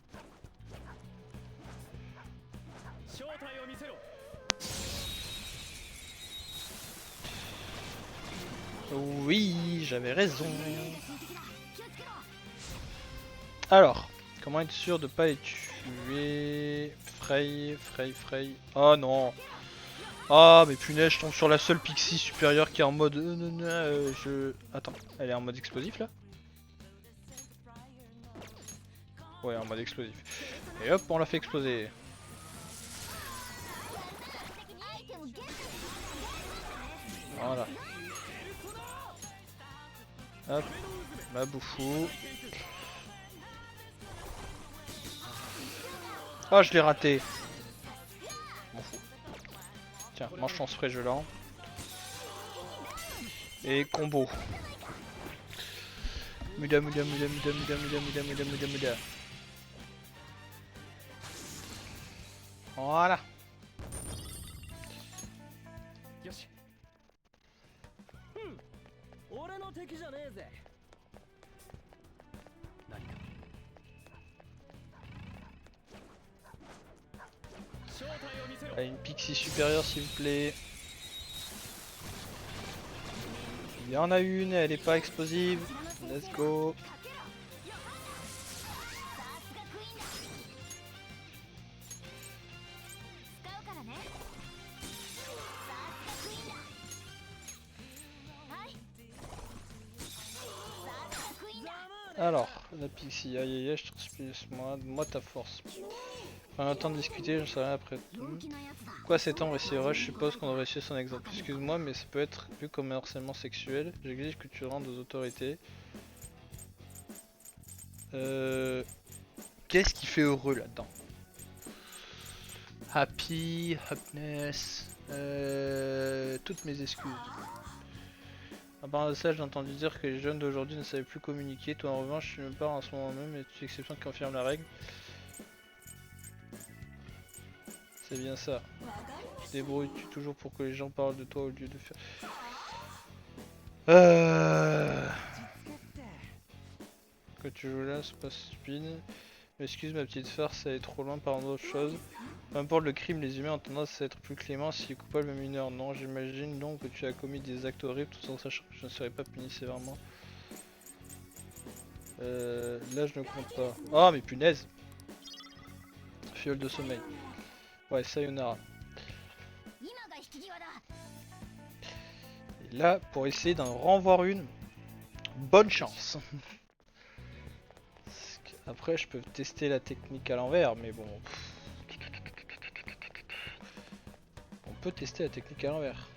Oui, j'avais raison. Alors, comment être sûr de pas les tuer? Frey. Oh non. Ah mais punaise, je tombe sur la seule Pixie supérieure qui est en mode... Attends, elle est en mode explosif là? Ouais, en mode explosif. Et hop, on l'a fait exploser. Voilà. Hop, ma bouffou. Ah, je l'ai raté. M'en fous. Tiens, mange ton spray gelant. Et combo. Muda. Voilà. Allez, une Pixie supérieure s'il vous plaît. Il y en a une, elle est pas explosive. Let's go. Alors, la Pixie, aïe, je transpire moi ta force. On a le temps de discuter, je sais rien après tout. Quoi cet homme réussit rush, je suppose qu'on devrait suivre son exemple. Excuse-moi, mais ça peut être vu comme un harcèlement sexuel. J'exige que tu rendes aux autorités. Qu'est-ce qui fait heureux là-dedans? Happy, happiness, toutes mes excuses. À part de ça, j'ai entendu dire que les jeunes d'aujourd'hui ne savaient plus communiquer. Toi en revanche, tu me parles en ce moment même et tu exception qui confirme la règle. C'est bien ça. Tu débrouilles-tu toujours pour que les gens parlent de toi au lieu de faire... Que tu joues là, c'est pas stupide. Excuse ma petite farce, elle est trop loin par d'autres choses. Peu importe le crime, les humains ont tendance à être plus cléments si coupable ou mineur. Non, j'imagine donc que tu as commis des actes horribles tout en sachant que je ne serai pas puni sévèrement. Là je ne compte pas. Oh mais punaise! Fiole de sommeil. Ouais, sayonara. Et là, pour essayer d'en renvoir une, bonne chance. Après, je peux tester la technique à l'envers, mais bon. On peut tester la technique à l'envers.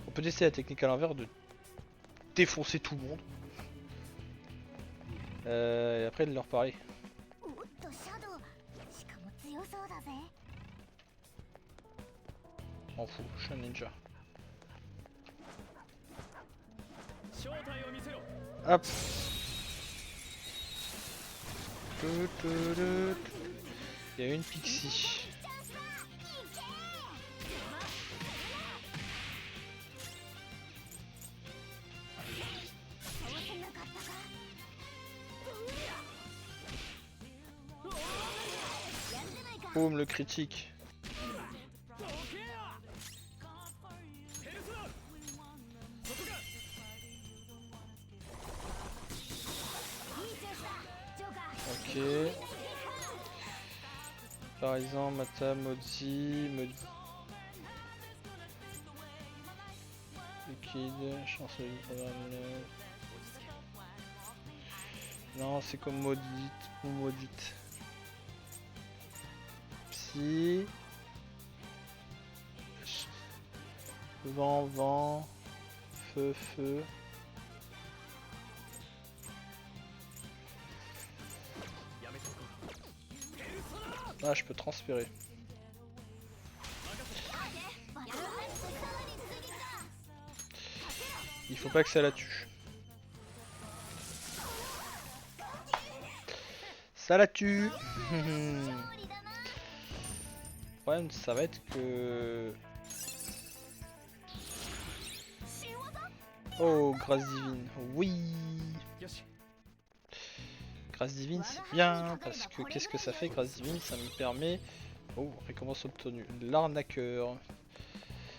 On peut tester la technique à l'envers de défoncer tout le monde. Et après de leur parler. M'en fous, je suis un ninja. Hop. Il y a une Pixie. Boum, le critique. Ok. Par exemple, Mata, Modzi, Liquide, chancelier du programme. Non, c'est comme Maudite ou Maudite. Psy. Vent, feu. Ah, je peux transpirer. Il faut pas que ça la tue. Ça la tue. Le problème, ça va être que... Oh, grâce divine. Oui. Grâce divine, c'est bien, parce que qu'est-ce que ça fait, grâce divine? Ça me permet... Oh, récompense obtenue. L'arnaqueur.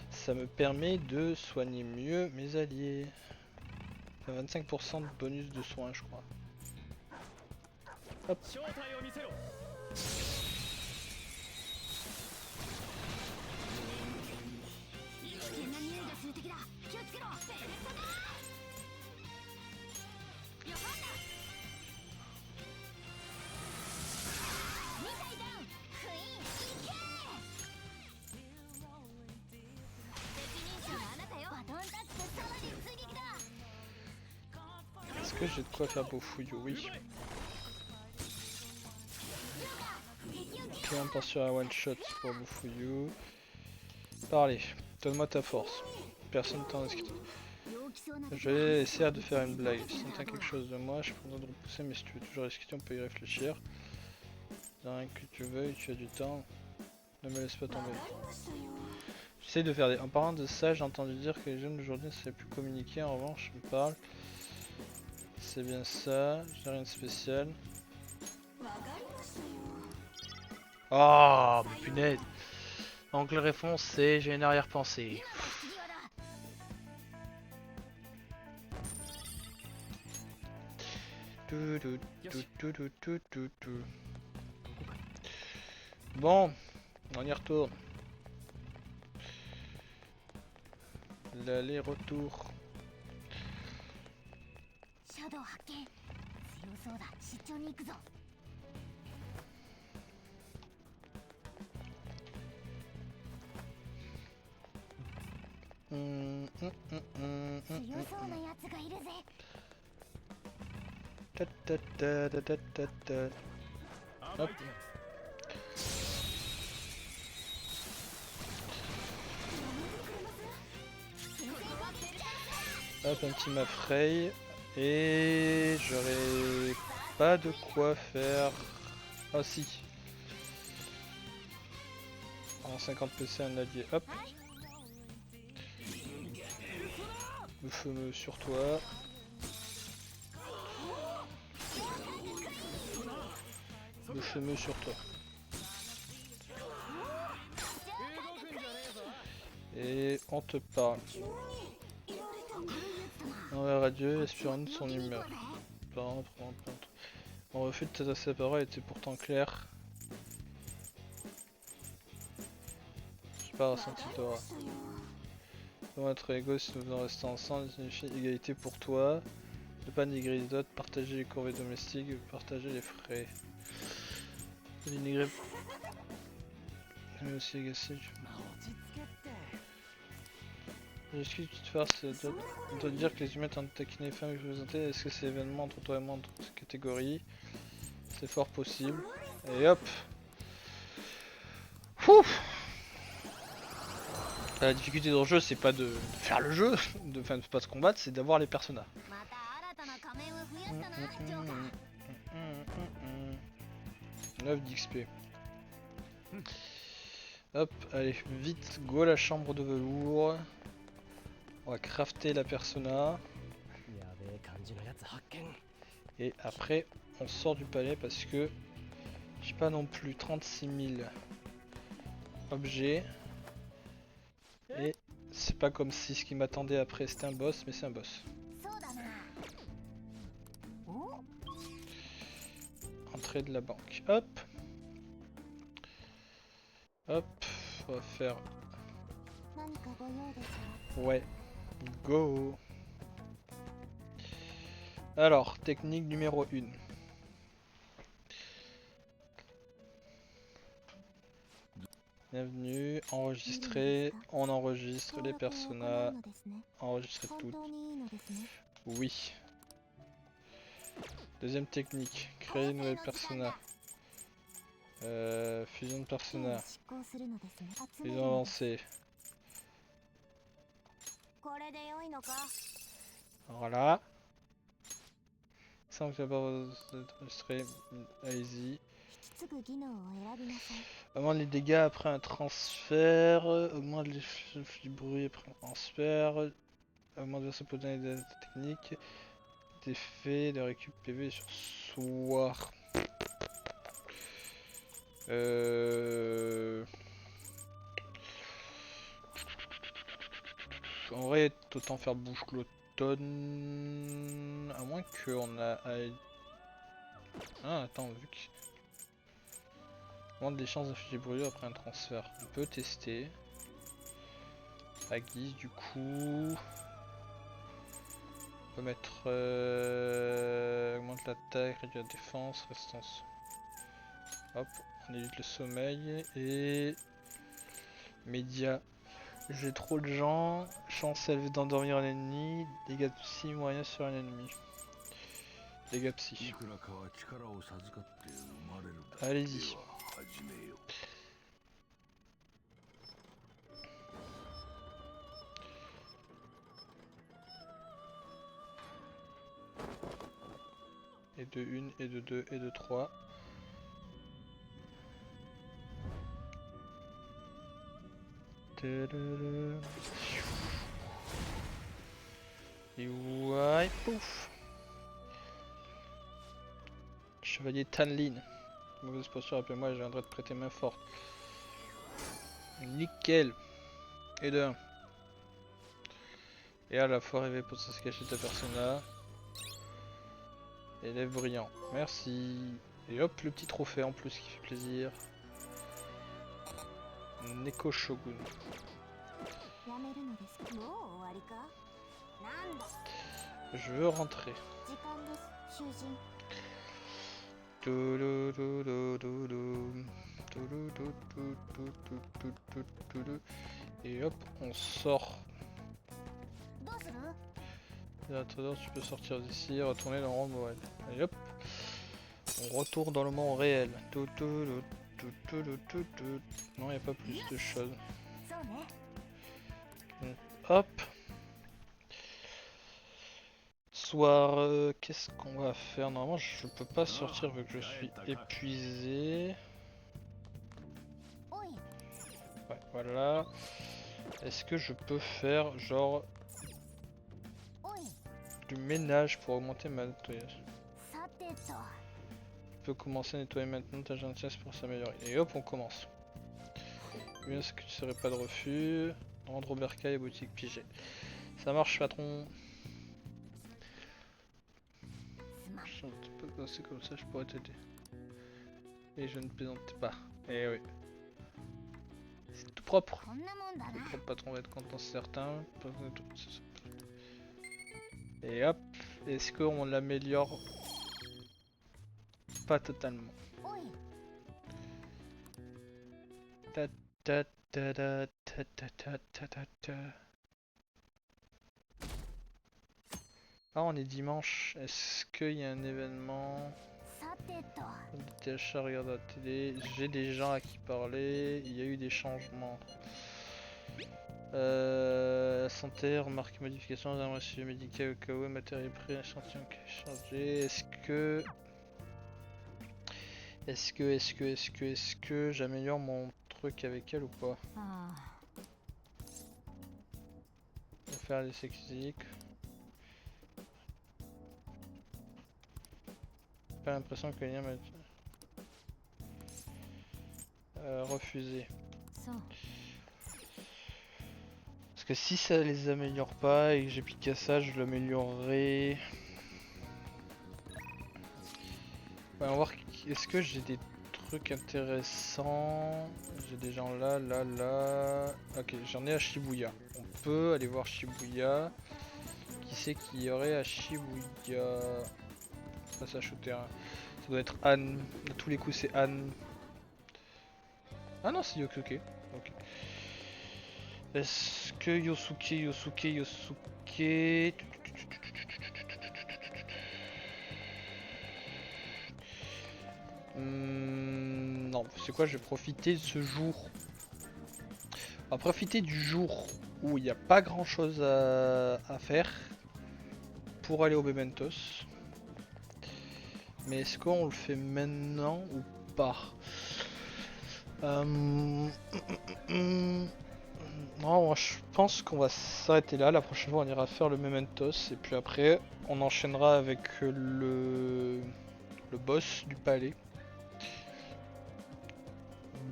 Ça me permet de soigner mieux mes alliés. 25% de bonus de soins, je crois. Hop. Est-ce que j'ai de quoi faire beau fouillou? Oui. Client pense sur un one shot pour Boufouillou. Parlez, donne-moi ta force. Personne t'en discute. Je vais essayer de faire une blague. Si t'as quelque chose de moi, je peux te repousser, mais si tu veux toujours discuter, on peut y réfléchir. Rien que tu veuilles, tu as du temps. Ne me laisse pas tomber. J'essaie de faire des... En parlant de ça, j'ai entendu dire que les jeunes d'aujourd'hui ne savaient plus communiquer. En revanche, je me parle. C'est bien ça, j'ai rien de spécial. Oh, mais punaise. Donc la réponse c'est j'ai une arrière-pensée. Bon, on y retourne. L'aller-retour. Hop. Hop, un petit Mafrey. Et j'aurais pas de quoi faire. Ah si. En 50 PC un allié. Hop. Le feu sur toi. Le feu sur toi. Et on te parle. Envers adieu, espérons son humeur. Mon refus de t'adresser la parole était pourtant clair. J'ai pas ressenti d'aura. Pour être égaux, si nous venons rester ensemble, signifie égalité pour toi. Ne pas négrer les autres, partager les corvées domestiques, partager les frais. Dénigrer. Mais aussi agacer. J'excuse que tu te fasses de dire que les humains tentent de taquiner les femmes que je présentais. Est-ce que c'est l'événement entre toi et moi entre cette catégorie? C'est fort possible. Et hop. Ouf. La difficulté dans le jeu, c'est pas de faire le jeu, de pas se combattre, c'est d'avoir les personnages. 9 d'XP. Hop, allez, vite, go à la chambre de velours. On va crafter la persona. Et après, on sort du palais parce que j'ai pas non plus 36 000 objets. Et c'est pas comme si ce qui m'attendait après c'était un boss, mais c'est un boss. Entrée de la banque. Hop. Hop. On va faire... Ouais. Go. Alors, technique numéro 1. Bienvenue, enregistrer, on enregistre les personas, enregistrer toutes. Oui. Deuxième technique, créer une nouvelle persona. Fusion de persona. Fusion avancée. Voilà. Sans que ça pas enregistré, allez-y. Augmente les dégâts après un transfert, augmente les flux de bruit après un transfert, augmente la potentialité des techniques, d'effet de récup PV sur soi. En vrai, autant faire bouche glottonne, à moins qu'on a... Ah attends, vu que... Augmente les chances d'infliger brûlure après un transfert. On peut tester. À guise du coup... On peut mettre... augmente l'attaque, réduit la défense, résistance. Hop, on évite le sommeil et... Média. J'ai trop de gens. Chance élevée d'endormir un ennemi. Dégâts psy moyens sur un ennemi. Dégâts psy. Allez-y. Et de 1, et de 2, et de 3. Et ouais, pouf. Chevalier Tanlin. Mauvaise posture, appelez-moi, je viendrai te prêter main forte. Nickel. Et de 1. Et à la fois rêver pour se cacher ta persona. Élève brillant. Merci. Et hop, le petit trophée en plus qui fait plaisir. Neko Shogun. Je veux rentrer. Et hop, on sort. Tu peux sortir d'ici, retourner dans le monde réel. Et hop, on retourne dans le monde réel. Non, il n'y a pas plus de choses. Hop. Soir, qu'est-ce qu'on va faire? Normalement, je peux pas sortir vu que je suis épuisé. Ouais, voilà. Est-ce que je peux faire genre du ménage pour augmenter ma nettoyage? Je peux commencer à nettoyer maintenant ta gentillesse pour s'améliorer. Et hop, on commence. Bien, est-ce que tu serais pas de refus? Rendre Berka et boutique pigée. Ça marche, patron. C'est comme ça, je pourrais t'aider. Et je ne plaisantais pas. Et oui. C'est tout propre. Le propre patron va être content, certain. Et hop. Est-ce qu'on l'améliore? Pas totalement. Ta ta ta ta ta ta ta ta ta. Ah, on est dimanche. Est-ce qu'il y a un événement? Des achats, regarde la télé. J'ai des gens à qui parler. Il y a eu des changements. Santé, remarque, modification, d'un reçu médical au cas où, matériel prêt, échantillon qui est chargé. Est-ce que Est-ce que j'améliore mon truc avec elle ou pas? Ah, On va faire l'essai physique. Pas l'impression que Liam a refusé. so. Parce que si ça les améliore pas et que j'ai piqué ça, je l'améliorerai. Ouais, on va voir. Est-ce que j'ai des trucs intéressants? J'ai des gens là, là, là. Ok, j'en ai à Shibuya. On peut aller voir Shibuya. Qui c'est qu'il y aurait à Shibuya? Ça shooter. Ça doit être Anne. À tous les coups, c'est Anne. Ah non, c'est Yosuke. Ok. Est-ce que Yosuke. Non, c'est quoi? Je vais profiter de ce jour. On va profiter du jour où il n'y a pas grand chose à faire pour aller au Mementos. Mais est-ce qu'on le fait maintenant ou pas? Non, moi je pense qu'on va s'arrêter là. La prochaine fois, on ira faire le Mementos. Et puis après, on enchaînera avec le boss du palais.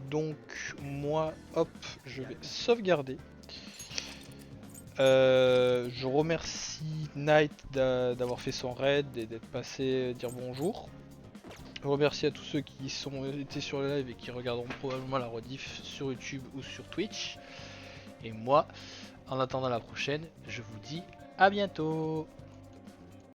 Donc, moi, hop, je vais sauvegarder. Je remercie Knight d'avoir fait son raid et d'être passé dire bonjour. Je remercie à tous ceux qui étaient sur le live et qui regarderont probablement la rediff sur YouTube ou sur Twitch. Et moi, en attendant la prochaine, je vous dis à bientôt.